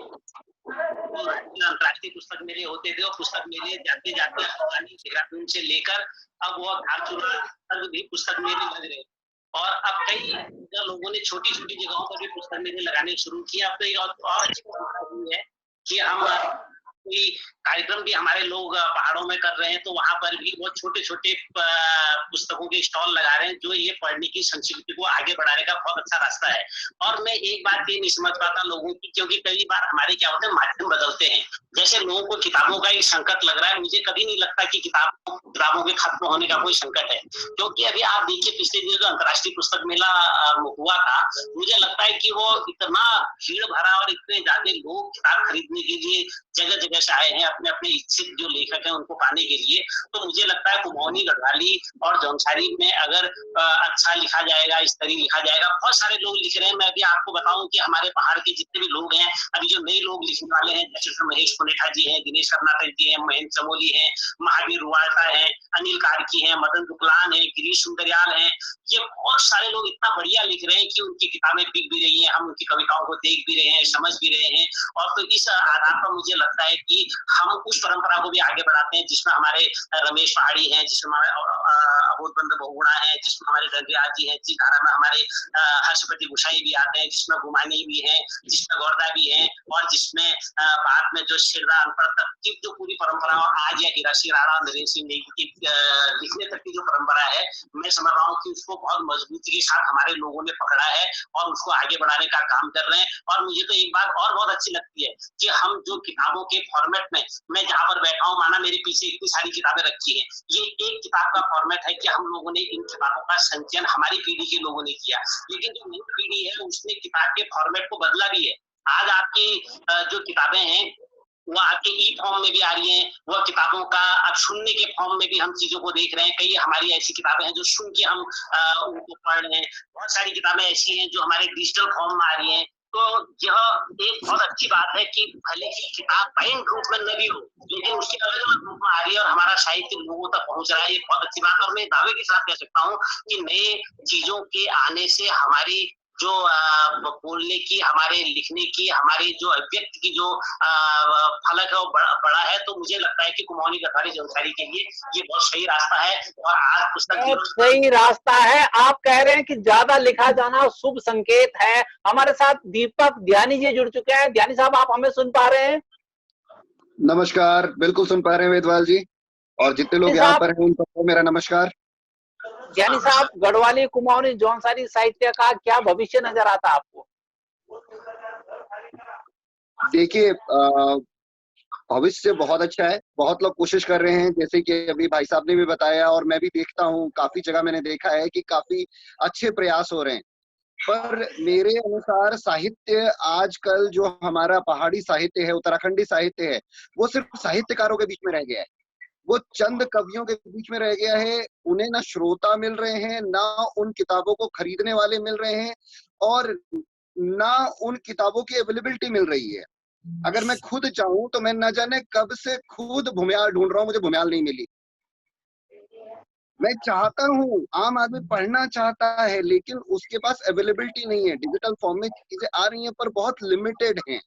अंतर्राष्ट्रीय पुस्तक मेले होते थे, और पुस्तक मेले जाते जाते देहरादून से लेकर अब वो धारचूला तक भी पुस्तक मेले लग रहे। और अब कई लोगों ने छोटी छोटी जगहों पर भी पुस्तक मेले लगाने शुरू किए। अब तो ये और अच्छी बात है कि हम कोई कार्यक्रम भी हमारे लोग पहाड़ों में कर रहे हैं, तो वहां पर भी बहुत छोटे छोटे पुस्तकों के स्टॉल लगा रहे हैं, जो ये पढ़ने की संस्कृति को आगे बढ़ाने का बहुत अच्छा रास्ता है। और मैं एक बात ये नहीं समझ पाता लोगों की, क्योंकि कई बार हमारे क्या होते हैं, माध्यम बदलते हैं। जैसे लोगों को किताबों का एक संकट लग रहा है, मुझे कभी नहीं लगता कि किताबों के खत्म होने का कोई संकट है। क्योंकि अभी आप देखिए, पिछले दिनों जो अंतर्राष्ट्रीय पुस्तक मेला हुआ था, मुझे लगता है कि वो इतना भीड़ भरा और इतने ज्यादा लोग किताब खरीदने के लिए जगह जगह से आए हैं, अपने अपने इच्छित जो लेखक हैं उनको पाने के लिए। तो मुझे लगता है कुमाऊनी, गढ़वाली और जौनसारी में अगर अच्छा लिखा जाएगा, इस तरह लिखा जाएगा। बहुत सारे लोग लिख रहे हैं। मैं अभी आपको बताऊं कि हमारे पहाड़ के जितने भी लोग हैं, अभी जो नए लोग लिखने वाले हैं, जैसे महेश पुनेठा जी हैं, दिनेश कर्नाटक जी हैं, महेंद्र चमोली हैं, महावीर रुवाल्टा हैं, अनिल कार्की हैं, मदन दुकलान हैं, गिरीश सुंदरयाल हैं। ये बहुत सारे लोग इतना बढ़िया लिख रहे हैं कि उनकी किताबें बिक भी रही हैं, हम उनकी कविताओं को देख भी रहे हैं, समझ भी रहे हैं। और तो इस आधार पर मुझे लगता है कि हम उस परंपरा को भी आगे बढ़ाते हैं, जिसमें हमारे रमेश पहाड़ी हैं, जिसमें हमारे अबोध बंधु बोगुणा है, जिसमें हमारे डंडरियाल जी हैं, जिस धारा में हमारे हर्षपति गुसाई भी आते हैं, जिसमें गुमानी भी है, जिसमें गौरदा भी है, और जिसमें बाद में जो शिरदा अनपढ़ तक की जो पूरी परंपरा, और आज या हीरासी राणा, नरेंद्र सिंह नेगी की लिखने तक की जो परंपरा है, मैं समझ रहा हूँ कि उसको बहुत मजबूती के साथ हमारे लोगों ने पकड़ा है और उसको आगे बढ़ाने का काम कर रहे हैं। और मुझे तो एक बात और बहुत अच्छी लगती है कि हम जो किताबों के फॉर्मेट में, मैं जहां पर बैठा हूँ, माना मेरे पीछे इतनी सारी किताबें रखी हैं, ये एक किताब का फॉर्मेट है कि हम लोगों ने इन किताबों का संचयन हमारी पीढ़ी के लोगों ने किया। लेकिन जो नई पीढ़ी है उसने किताब के फॉर्मेट को बदला भी है। आज आपकी जो किताबें हैं वो आपके ई फॉर्म में भी आ रही हैं, वह किताबों का अब सुनने के फॉर्म में भी हम चीजों को देख रहे हैं। कई हमारी ऐसी किताबें हैं जो सुन के हम उनको पढ़ रहे हैं। बहुत सारी किताबें ऐसी हैं जो हमारे डिजिटल फॉर्म में आ रही हैं। तो यह एक बहुत अच्छी बात है कि भले ही किताब बाइंड रूप में न भी हो, लेकिन उसकी अलग अलग रूप में आ रही है और हमारा साहित्य लोगों तक पहुंच रहा है। ये बहुत अच्छी बात है। और मैं दावे के साथ कह सकता हूँ कि नए चीजों के आने से हमारी जो बोलने की, हमारे लिखने की, हमारी जो अभिव्यक्ति की जो फलक है वो बड़ा है। तो मुझे लगता है कि कुमाऊनी गढ़वाली जौनसारी के लिए ये बहुत सही रास्ता है। और आज पुस्तक बहुत सही रास्ता है। आप कह रहे हैं कि ज्यादा लिखा जाना शुभ संकेत है। हमारे साथ दीपक ध्यानी जी जुड़ चुके हैं। ध्यानी साहब, आप हमें सुन पा रहे हैं? नमस्कार, बिल्कुल सुन पा रहे हैं वेदवाल जी, और जितने लोग यहाँ पर हैं उन सबको मेरा नमस्कार। ज्ञानी साहब, गढ़वाली कुमाऊनी जौनसारी साहित्य का क्या भविष्य नजर आता है आपको? देखिए, भविष्य बहुत अच्छा है। बहुत लोग कोशिश कर रहे हैं, जैसे कि अभी भाई साहब ने भी बताया और मैं भी देखता हूँ, काफी जगह मैंने देखा है कि काफी अच्छे प्रयास हो रहे हैं। पर मेरे अनुसार साहित्य आजकल जो हमारा पहाड़ी साहित्य है, उत्तराखंडी साहित्य है, वो सिर्फ साहित्यकारों के बीच में रह गया है। वो चंद कवियों के बीच में रह गया है। उन्हें ना श्रोता मिल रहे हैं, ना उन किताबों को खरीदने वाले मिल रहे हैं, और ना उन किताबों की अवेलेबिलिटी मिल रही है। अगर मैं खुद चाहूं तो मैं न जाने कब से खुद भूमियाल ढूंढ रहा हूं, मुझे भूमियाल नहीं मिली। मैं चाहता हूं, आम आदमी पढ़ना चाहता है, लेकिन उसके पास अवेलेबिलिटी नहीं है। डिजिटल फॉर्म में चीजें आ रही हैं पर बहुत लिमिटेड हैं,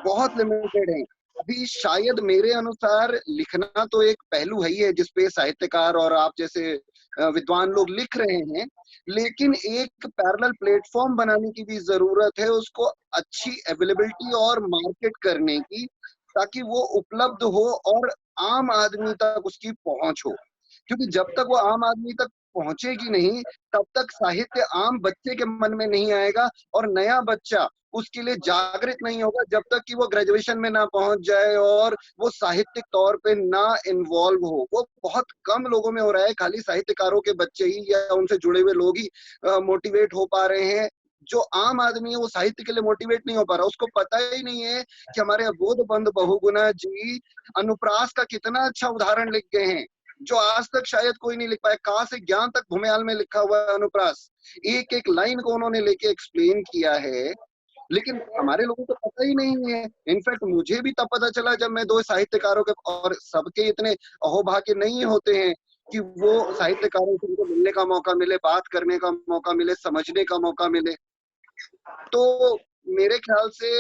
बहुत लिमिटेड हैं। अभी शायद मेरे अनुसार लिखना तो एक पहलू है ही है जिसपे साहित्यकार और आप जैसे विद्वान लोग लिख रहे हैं, लेकिन एक पैरेलल प्लेटफॉर्म बनाने की भी जरूरत है, उसको अच्छी अवेलेबिलिटी और मार्केट करने की, ताकि वो उपलब्ध हो और आम आदमी तक उसकी पहुंच हो। क्योंकि जब तक वो आम आदमी तक पहुंचेगी नहीं, तब तक साहित्य आम बच्चे के मन में नहीं आएगा, और नया बच्चा उसके लिए जागृत नहीं होगा जब तक कि वो ग्रेजुएशन में ना पहुंच जाए और वो साहित्यिक तौर पे ना इन्वॉल्व हो। वो बहुत कम लोगों में हो रहा है, खाली साहित्यकारों के बच्चे ही या उनसे जुड़े हुए लोग ही मोटिवेट हो पा रहे हैं। जो आम आदमी है वो साहित्य के लिए मोटिवेट नहीं हो पा रहा। उसको पता ही नहीं है कि हमारे अबोध बंद बहुगुणा जी अनुप्रास का कितना अच्छा उदाहरण लिख गए हैं, जो आज तक शायद कोई नहीं लिख पाया। कहाँ से ज्ञान तक भूमियाल में लिखा हुआ है अनुप्रास, एक एक लाइन को उन्होंने लेके एक्सप्लेन किया है, लेकिन हमारे लोगों को पता ही नहीं है। इनफैक्ट मुझे भी तब पता चला जब मैं दो साहित्यकारों के, और सबके इतने अहोभाग्य नहीं होते हैं कि वो साहित्यकारों से उनको मिलने का मौका मिले, बात करने का मौका मिले, समझने का मौका मिले। तो मेरे ख्याल से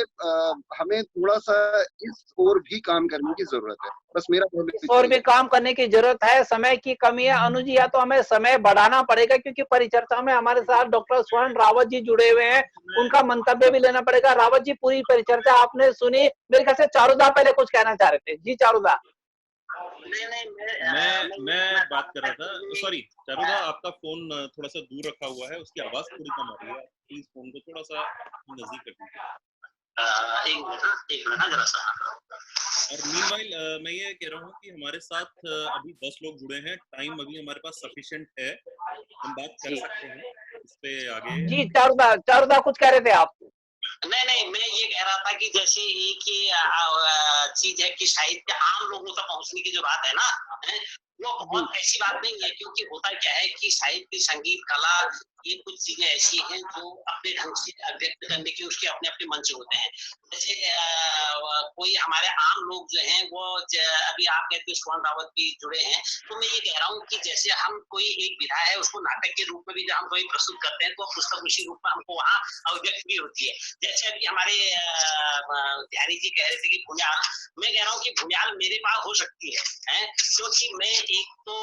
हमें थोड़ा सा इस ओर भी काम करने की जरूरत है। बस मेरा इस ओर भी काम करने की जरूरत है। समय की कमी है अनुजी, या तो हमें समय बढ़ाना पड़ेगा, क्योंकि परिचर्चा में हमारे साथ डॉक्टर स्वर्ण रावत जी जुड़े हुए हैं, उनका मंतव्य भी लेना पड़ेगा। रावत जी, पूरी परिचर्चा आपने सुनी। मेरे ख्याल से चारुदा पहले कुछ कहना चाह रहे थे। जी चारुदा। मैं बात कर रहा था। सॉरी चारुदा, आपका फोन थोड़ा सा दूर रखा हुआ है, उसकी आवाज थोड़ी कम आ रही है। प्लीज फोन को थोड़ा सा नजदीक कर दीजिए। एक मिनट जरा सा। और मीनवाइल मैं ये कह रहा हूँ कि हमारे साथ अभी 10 लोग जुड़े हैं। टाइम अभी हमारे पास सफिशिएंट है, हम बात कर सकते हैं इस पे आगे। जी चारुदा कुछ कह रहे थे आप? नहीं, मैं ये कह रहा था कि जैसे एक ही चीज है कि साहित्य आम लोगों तक पहुंचने की जो बात है ना, वो बहुत ऐसी बात नहीं है। क्योंकि होता क्या है कि साहित्य, संगीत, कला, ये कुछ चीजें ऐसी हैं जो अपने ढंग से व्यक्त करने के उसके अपने अपने मंच होते हैं। जैसे कोई हमारे आम लोग जो हैं वो अभी आप कहते हैं स्वर्ण रावत भी जुड़े हैं, तो मैं ये कह रहा हूँ कि जैसे हम कोई एक विधा है उसको नाटक के रूप में भी जब हम कोई प्रस्तुत करते हैं, तो पुस्तक उसी रूप में हमको वहाँ अभिव्यक्त भी होती है। जैसे अभी हमारे ध्यानी जी कह रहे थे कि भूमियाल, मैं कह रहा हूँ कि भूमियाल मेरे पास हो सकती है, क्योंकि मैं एक तो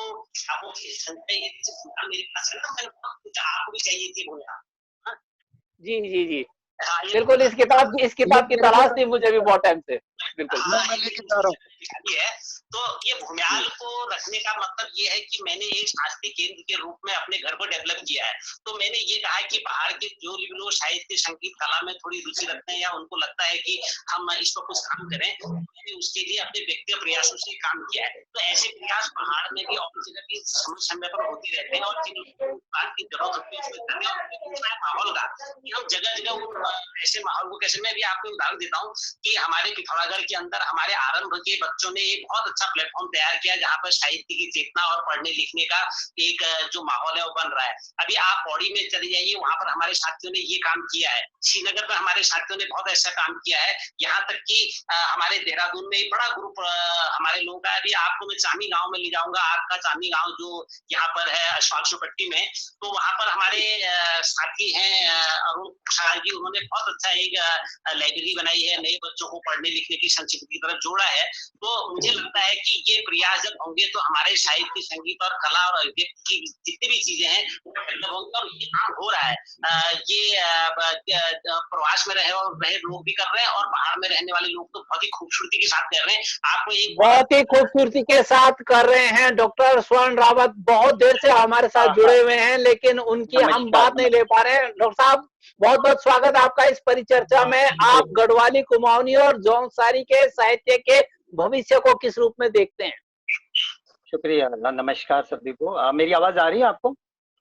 आपको मेरे पास है ना, आपको भी चाहिए थी भूमियाल। जी बिल्कुल, इस किताब की तलाश थी मुझे भी बहुत टाइम से। बिल्कुल मैं लेके जा रहा हूँ। है। तो ये भूमियाल को रखने का मतलब ये है कि मैंने एक शास्त्रीय केंद्र के रूप में अपने घर को डेवलप किया है। तो मैंने ये कहा कि बाहर के जो भी लोग साहित्य, संगीत, कला में थोड़ी रुचि रखते हैं या उनको लगता है कि हम इस पर कुछ काम करें, मैंने उसके लिए अपने व्यक्तिगत प्रयासों से काम किया है। तो ऐसे प्रयास पहाड़ में भी और जगह भी समय पर होते रहते हैं, और जिन बात की जरूरत होती है उसमें माहौल का कि हम जगह जगह ऐसे माहौल को कैसे। मैं भी आपको उदाहरण देता हूँ कि हमारे पिथौरागढ़ के अंदर हमारे आरंभ के बच्चों ने एक बहुत अच्छा प्लेटफॉर्म तैयार किया जहाँ पर साहित्य की चेतना और पढ़ने लिखने का एक जो माहौल है वो बन रहा है। अभी आप पौड़ी में चले जाइए, वहां पर हमारे साथियों ने ये काम किया है। श्रीनगर में हमारे साथियों ने बहुत ऐसा काम किया है, यहाँ तक कि हमारे देहरादून में एक बड़ा ग्रुप हमारे लोगों का। अभी आपको मैं चांदी गांव में ले जाऊंगा, आपका चांदी गांव जो यहाँ पर है अशफाक पट्टी में, तो वहां पर हमारे साथी हैं अरुण प्रसाद जी, उन्होंने बहुत अच्छा एक लाइब्रेरी बनाई है, नए बच्चों को पढ़ने लिखने की संस्कृति की तरफ जोड़ा है। तो मुझे लगता है कि ये प्रयास जब होंगे तो हमारे साहित्य, संगीत और कला और व्यक्ति की जितनी भी चीजें हैं वो डेवलप होंगी। और ये काम हो रहा है, ये प्रवास में रहे लोग भी कर रहे हैं, और बाहर में रहने वाले लोग तो बहुत ही खूबसूरती के साथ कर रहे हैं। आपको एक बहुत ही खूबसूरती के साथ कर रहे हैं। डॉक्टर स्वर्ण रावत बहुत देर से हमारे साथ जुड़े हुए हैं, लेकिन उनकी हम बात नहीं ले पा रहे हैं। डॉक्टर साहब, बहुत बहुत स्वागत आपका इस परिचर्चा में। आप गढ़वाली, कुमाऊनी और जौनसारी के साहित्य के भविष्य को किस रूप में देखते हैं? शुक्रिया, नमस्कार सभी को। मेरी आवाज आ रही है आपको?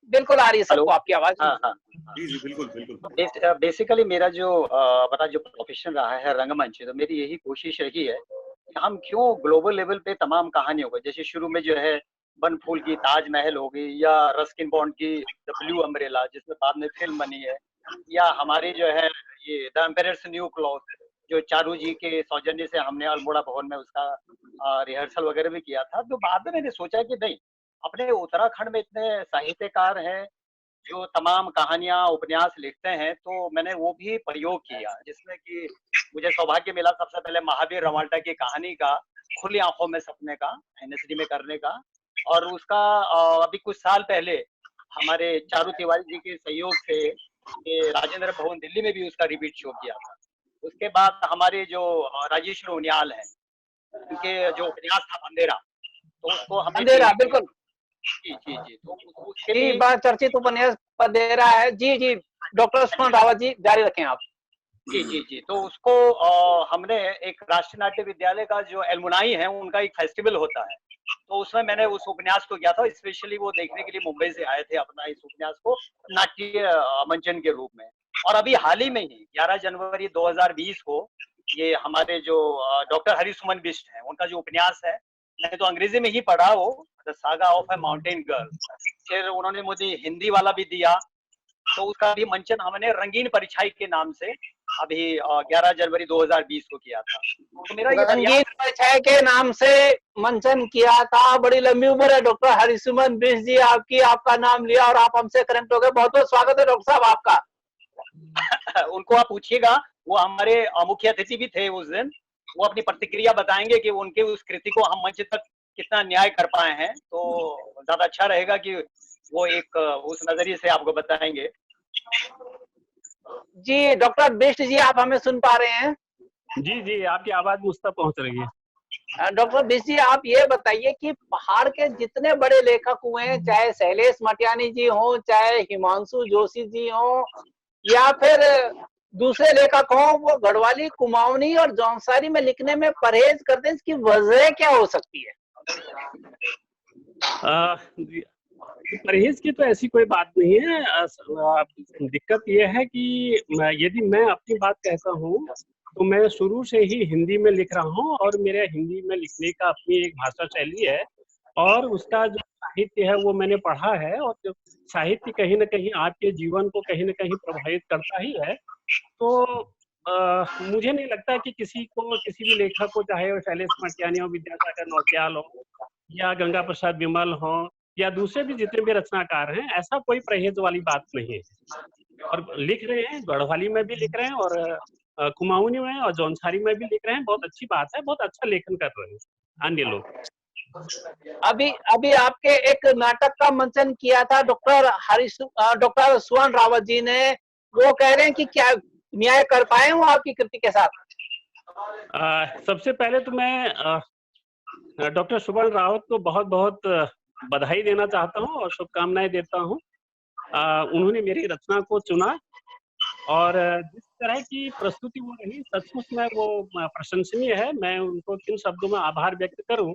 बिल्कुल आ रही है सबको आपकी आवाज। हाँ हाँ जी जी बिल्कुल बिल्कुल। बेसिकली मेरा जो अपना जो प्रोफेशन रहा है रंगमंच, तो मेरी यही कोशिश रही है कि हम क्यों ग्लोबल लेवल पे तमाम कहानियों को, जैसे शुरू में जो है बनफूल की ताजमहल हो गई, या रस्किन बॉन्ड की द ब्लू अम्ब्रेला जिसमें बाद में फिल्म बनी है, या हमारी जो है ये द एम्पायर्स न्यू क्लॉथ जो चारू जी के सौजन्य से हमने अल्मोड़ा भवन में उसका रिहर्सल वगैरह भी किया था। तो बाद में मैंने सोचा कि नहीं, अपने उत्तराखंड में इतने साहित्यकार हैं जो तमाम कहानियां उपन्यास लिखते हैं, तो मैंने वो भी प्रयोग किया, जिसमें कि मुझे सौभाग्य मिला सबसे पहले महावीर रवाल्टा की कहानी का खुली आंखों में सपने का एनएसडी में करने का, और उसका अभी कुछ साल पहले हमारे चारू तिवारी जी के सहयोग से ये राजेंद्र भवन दिल्ली में भी उसका रिपीट शो किया था। उसके बाद हमारे जो राजेश उनियाल हैं, उनके जो उपन्यास था अंधेरा, तो उसको हमने अंधेरा, बिल्कुल जी जी जी, तो उसके जी, लिए बड़ा चर्चित उपन्यास अंधेरा है। जी जी, डॉक्टर स्वर्ण रावत जी जारी रखें आप। जी जी जी, तो उसको हमने एक राष्ट्रीय नाट्य विद्यालय का जो एलमुनाई है उनका एक फेस्टिवल होता है, तो उसमें मैंने उस उपन्यास को किया था। स्पेशली वो देखने के लिए मुंबई से आए थे अपना इस उपन्यास को नाट्य मंचन के रूप में। और अभी हाल ही में ही 11 जनवरी 2020 को ये हमारे जो डॉक्टर हरिसुमन बिष्ट हैं, उनका जो उपन्यास है, मैंने तो अंग्रेजी में ही पढ़ा वो, the saga of A mountain girl, फिर उन्होंने मुझे हिंदी वाला भी दिया, तो उसका भी मंचन हमने रंगीन परिछाई के नाम से अभी 11 जनवरी 2020 को किया था। तो मेरा ये रंगीन परिछाई के नाम से मंचन किया था। बड़ी लंबी उम्र है डॉक्टर हरिसुमन बिष्ट जी आपकी, आपका नाम लिया और आप हमसे कनेक्ट हो गए। बहुत बहुत स्वागत है डॉक्टर साहब आपका। उनको आप पूछिएगा, वो हमारे मुख्य अतिथि भी थे उस दिन, वो अपनी प्रतिक्रिया बताएंगे कि उनके उस कृति को हम मंच तक कितना न्याय कर पाए हैं। तो ज्यादा अच्छा रहेगा कि वो एक उस नजरिए से आपको बताएंगे। जी डॉक्टर बिष्ट जी, आप हमें सुन पा रहे हैं? जी जी, आपकी आवाज मुझ तक पहुंच रही है। डॉक्टर बिष्ट जी, आप ये बताइए कि पहाड़ के जितने बड़े लेखक हुए हैं, चाहे शैलेश मटियानी जी हो, चाहे हिमांशु जोशी जी हो, या फिर दूसरे लेखक हो, वो गढ़वाली, कुमाऊनी और जौनसारी में लिखने में परहेज करते हैं। इसकी वजह क्या हो सकती है? परहेज की तो ऐसी कोई बात नहीं है। दिक्कत यह है कि यदि मैं अपनी बात कहता हूँ तो मैं शुरू से ही हिंदी में लिख रहा हूँ, और मेरे हिंदी में लिखने का अपनी एक भाषा शैली है, और उसका जो साहित्य है वो मैंने पढ़ा है, और जो साहित्य कहीं ना कहीं आपके जीवन को कहीं ना कहीं प्रभावित करता ही है। तो मुझे नहीं लगता कि किसी भी लेखक को, चाहे वो शैलेश मटियानी हो, विद्यासागर नौटियाल हो, या गंगा प्रसाद विमल हो, या दूसरे भी जितने भी रचनाकार हैं, ऐसा कोई परहेज वाली बात नहीं है। और लिख रहे हैं, गढ़वाली में भी लिख रहे हैं, और कुमाऊनी में और जौनसारी में भी लिख रहे हैं। बहुत अच्छी बात है, बहुत अच्छा लेखन कर रहे हैं अन्य लोग। अभी आपके एक नाटक का मंचन किया था डॉक्टर स्वर्ण रावत जी ने, वो कह रहे हैं कि क्या न्याय कर पाए हो आपकी कृति के साथ? सबसे पहले तो मैं डॉक्टर स्वर्ण रावत को बहुत बहुत बधाई देना चाहता हूं और शुभकामनाएं देता हूं। उन्होंने मेरी रचना को चुना, और जिस तरह की प्रस्तुति वो रही, सचमुच में वो प्रशंसनीय है। मैं उनको किन शब्दों में आभार व्यक्त करूं,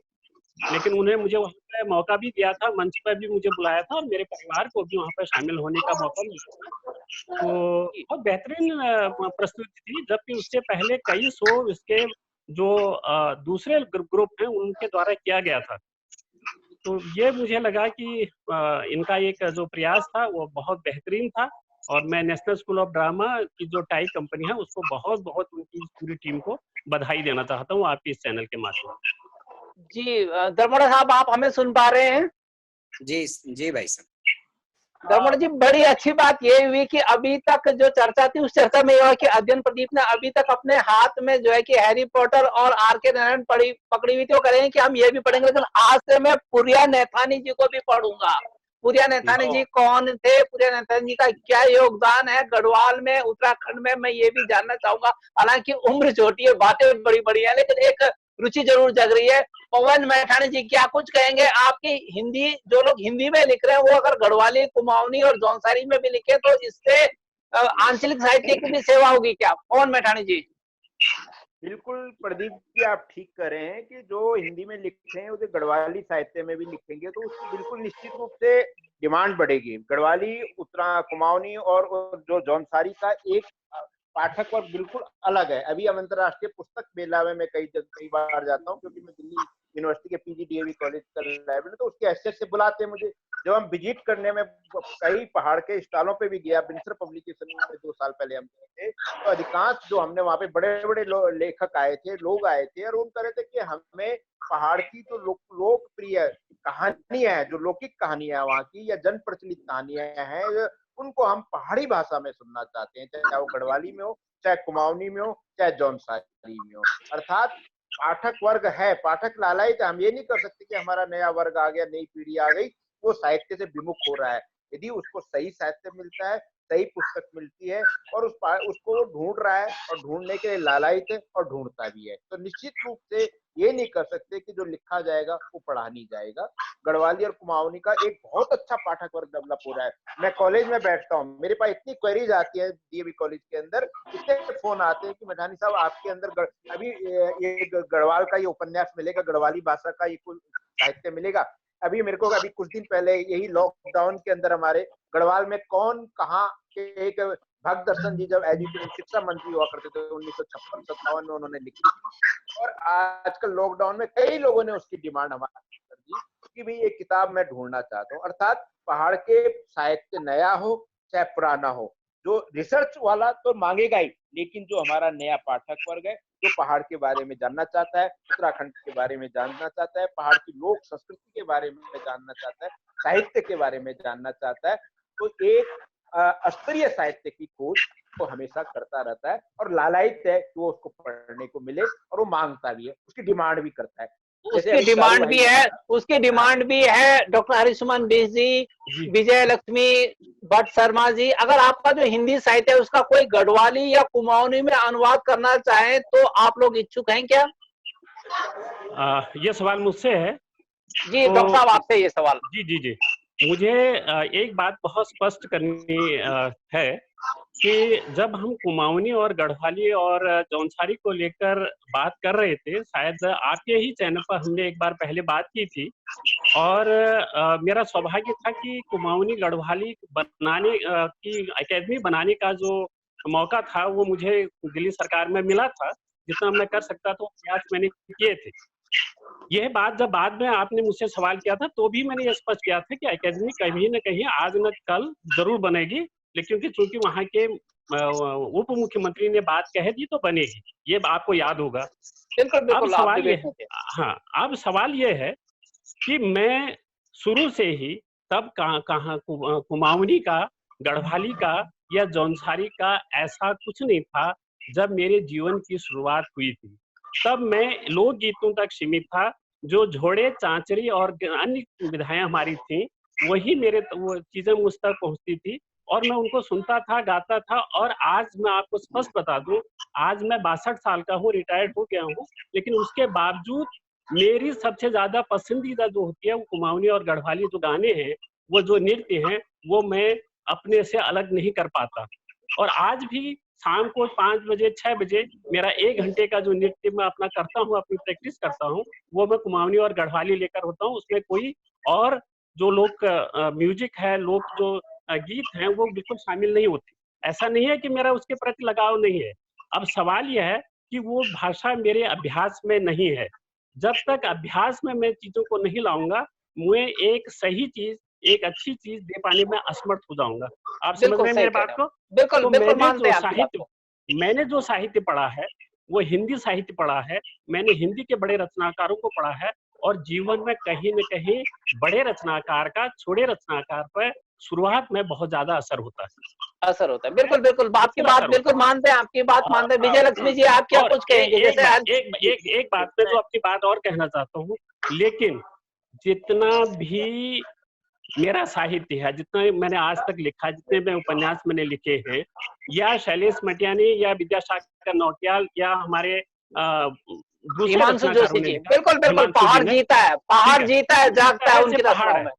लेकिन उन्हें मुझे वहाँ पे मौका भी दिया था, मंच पर भी मुझे बुलाया था, और मेरे परिवार को भी वहाँ पे शामिल होने का मौका मिला था। तो बहुत बेहतरीन प्रस्तुति थी, जबकि उससे पहले कई शो इसके जो दूसरे ग्रुप हैं उनके द्वारा किया गया था। तो ये मुझे लगा कि इनका एक जो प्रयास था वो बहुत बेहतरीन था, और मैं नेशनल स्कूल ऑफ ड्रामा की जो टाई कंपनी है उसको बहुत बहुत उनकी पूरी टीम को बधाई देना चाहता हूँ आपके इस चैनल के माध्यम से। जी धर्मोड़ा साहब, आप हमें सुन पा रहे हैं? जी जी भाई साहब। धर्मोड़ा जी, बड़ी अच्छी बात ये हुई कि अभी तक जो चर्चा थी उस चर्चा में यह हुआ कि अध्ययन प्रदीप ने अभी तक अपने हाथ में जो है कि हैरी पॉटर और आर.के. नारायण पकड़ी हुई थी। वो करेंगे कि हम ये भी पढ़ेंगे, लेकिन आज से मैं पुरिया नैथानी जी को भी पढ़ूंगा। पुरिया नैथानी जी कौन थे? पुरिया नैथानी जी का क्या योगदान है गढ़वाल में, उत्तराखंड में, मैं ये भी जानना चाहूंगा। हालांकि उम्र छोटी है, बातें बड़ी बड़ी है, लेकिन एक रुचि जरूर जग रही है। पवन मैठानी जी, क्या कुछ कहेंगे? आपकी हिंदी, जो लोग हिंदी में लिख रहे हैं वो अगर गढ़वाली, कुमाऊनी और जौनसारी में भी लिखे तो इससे आंचलिक साहित्य की भी सेवा होगी क्या? पवन मैठानी जी। बिल्कुल प्रदीप जी, आप ठीक कर रहे हैं कि जो हिंदी में लिखे हैं उसे गढ़वाली साहित्य में भी लिखेंगे तो उसकी बिल्कुल निश्चित रूप से डिमांड बढ़ेगी। गढ़वाली, उत्तरा, कुमाऊनी और जो जौनसारी का एक पाठक वर्ग बिल्कुल अलग है। अभी हम अंतर्राष्ट्रीय पुस्तक मेला में मैं कई बार जाता हूँ, क्योंकि मैं दिल्ली यूनिवर्सिटी के पीजीडीएवी कॉलेज का लाइब्रेरी, तो उसके हैसियत से बुलाते हैं मुझे। जब हम विजिट करने में कई पहाड़ के स्टॉलों पे भी गया, बिनसर पब्लिकेशन में 2 साल पहले हम गए थे, तो अधिकांश जो हमने वहाँ पे बड़े बड़े लेखक आए थे, लोग आए थे, और उन कह रहे थे कि हमें पहाड़ की जो लोकप्रिय कहानियां हैं, जो लौकिक कहानियां वहाँ की या जन प्रचलित कहानियां हैं, उनको हम पहाड़ी भाषा में सुनना चाहते हैं, चाहे वो गढ़वाली में हो, चाहे कुमाऊनी में हो, चाहे जौनसारी में हो। अर्थात पाठक वर्ग है, पाठक लालायित। हम ये नहीं कर सकते कि हमारा नया वर्ग आ गया, नई पीढ़ी आ गई, वो साहित्य से विमुख हो रहा है। यदि उसको सही साहित्य मिलता है, सही पुस्तक मिलती है और उसको वो ढूंढ रहा है और ढूंढने के लिए लालायित है और ढूंढता भी है, तो निश्चित रूप से ये नहीं कर सकते कि जो लिखा जाएगा वो पढ़ा नहीं जाएगा। गढ़वाली और कुमाऊनी का एक बहुत अच्छा पाठक वर्ग डेवलप हो रहा है। मैं कॉलेज में बैठता हूँ, मेरे पास इतनी क्वेरीज आती है डीएवी कॉलेज के अंदर, इतने फोन आते हैं कि मैठानी साहब आपके अंदर अभी ये गढ़वाल का ये उपन्यास मिलेगा, गढ़वाली भाषा का ये कुछ साहित्य मिलेगा। अभी मेरे को अभी कुछ दिन पहले यही लॉकडाउन के अंदर हमारे गढ़वाल में कौन कहाँ के एक भक्त दर्शन जी जब एजुकेशन शिक्षा मंत्री हुआ करते थे 1956-57 में उन्होंने लिखी, और आजकल लॉकडाउन में कई लोगों ने उसकी डिमांड हमारा कर दी कि भाई ये किताब मैं ढूंढना चाहता हूँ। अर्थात पहाड़ के साहित्य नया हो चाहे पुराना हो, जो रिसर्च वाला तो मांगेगा ही, लेकिन जो हमारा नया पाठक वर्ग है, जो पहाड़ के बारे में जानना चाहता है, उत्तराखंड के बारे में जानना चाहता है, पहाड़ की लोक संस्कृति के बारे में जानना चाहता है, साहित्य के बारे में जानना चाहता है, तो एक स्तरीय साहित्य की खोज वो हमेशा करता रहता है और लालायित है कि वो उसको पढ़ने को मिले, और वो मांगता भी है, उसकी डिमांड भी करता है। उसकी डिमांड भी है डॉक्टर हरिसुमन बिष्ट जी, विजय लक्ष्मी भट्ट शर्मा जी, अगर आपका जो हिंदी साहित्य है उसका कोई गढ़वाली या कुमाऊनी में अनुवाद करना चाहे तो आप लोग इच्छुक हैं क्या? ये सवाल मुझसे है जी तो, डॉक्टर साहब आपसे ये सवाल। जी मुझे एक बात बहुत स्पष्ट करनी है कि जब हम कुमाऊनी और गढ़वाली और जौनसारी को लेकर बात कर रहे थे, शायद आपके ही चैनल पर हमने एक बार पहले बात की थी, और मेरा सौभाग्य था कि कुमाऊनी गढ़वाली बनाने की एकेडमी बनाने का जो मौका था वो मुझे दिल्ली सरकार में मिला था। जितना मैं कर सकता था प्रयास मैंने किए थे। यह बात जब बाद में आपने मुझसे सवाल किया था तो भी मैंने ये स्पष्ट किया था कि एकेडमी कहीं न कहीं आज न कल जरूर बनेगी, लेकिन चूंकि वहाँ के उप मुख्यमंत्री ने बात कह दी तो बनेगी, ये आपको याद होगा। अब सवाल ये है, हाँ, अब सवाल ये है कि मैं शुरू से ही तब कहाँ कुमाऊनी का, गढ़वाली का या जौनसारी का ऐसा कुछ नहीं था। जब मेरे जीवन की शुरुआत हुई थी तब मैं लोकगीतों तक सीमित था। जो झोड़े, चांचरी और अन्य विधाएं हमारी थी वही वो चीजें मुझ तक पहुंचती थी और मैं उनको सुनता था, गाता था। और आज मैं आपको स्पष्ट बता दूं, आज मैं 62 साल का हूँ, रिटायर्ड हो गया हूँ, लेकिन उसके बावजूद मेरी सबसे ज्यादा पसंदीदा जो होती है वो कुमाऊनी और गढ़वाली जो गाने हैं, वो जो नृत्य हैं, वो मैं अपने से अलग नहीं कर पाता। और आज भी शाम को 5 बजे 6 बजे मेरा 1 घंटे का जो नृत्य मैं अपना करता हूँ, अपनी प्रैक्टिस करता हूँ, वो मैं कुमाऊनी और गढ़वाली लेकर होता हूँ। उसमें कोई और जो लोक म्यूजिक है, लोक जो गीत हैं, वो बिल्कुल शामिल नहीं होती। ऐसा नहीं है कि मेरा उसके प्रति लगाव नहीं है। अब सवाल यह है कि वो भाषा मेरे अभ्यास में नहीं है। जब तक अभ्यास में मैं चीजों को नहीं लाऊंगा, मैं एक सही चीज, एक अच्छी चीज दे पाने में असमर्थ हो जाऊंगा। आप समझ बिल्कुल रहे हैं सही मेरी कह बात रहे को? हो, बिल्कुल तो बिल्कुल मानते हैं आपकी बात को। मैंने जो साहित्य पढ़ा है वो हिंदी साहित्य पढ़ा है, मैंने हिंदी के बड़े रचनाकारों को पढ़ा है, और जीवन में कहीं न कहीं बड़े रचनाकार का छोटे रचनाकार पर शुरुआत में बहुत ज्यादा असर होता है। असर होता है, बिल्कुल बिल्कुल, आपकी बात असर बिल्कुल होता है। मानते हैं, आपकी बात मानते हैं। विजय लक्ष्मी जी, आप क्या और कुछ कहेंगे? जैसे एक बात मैं जो आपकी बात और कहना चाहता हूँ, लेकिन जितना भी मेरा साहित्य है, जितना मैंने आज तक लिखा, जितने मैं उपन्यास मैंने लिखे हैं, या शैलेश मटियानी या विद्यासागर नौटियाल या हमारे दूसरे हिमांशु रचनाकारों जोशी ने जी, लिखा, बिल्कुल बिल्कुल, हिमांशु जी पहाड़ ने, जीता है, पहाड़ जीता है, जागता है से उनकी पहाड़ रचनाओं है, में।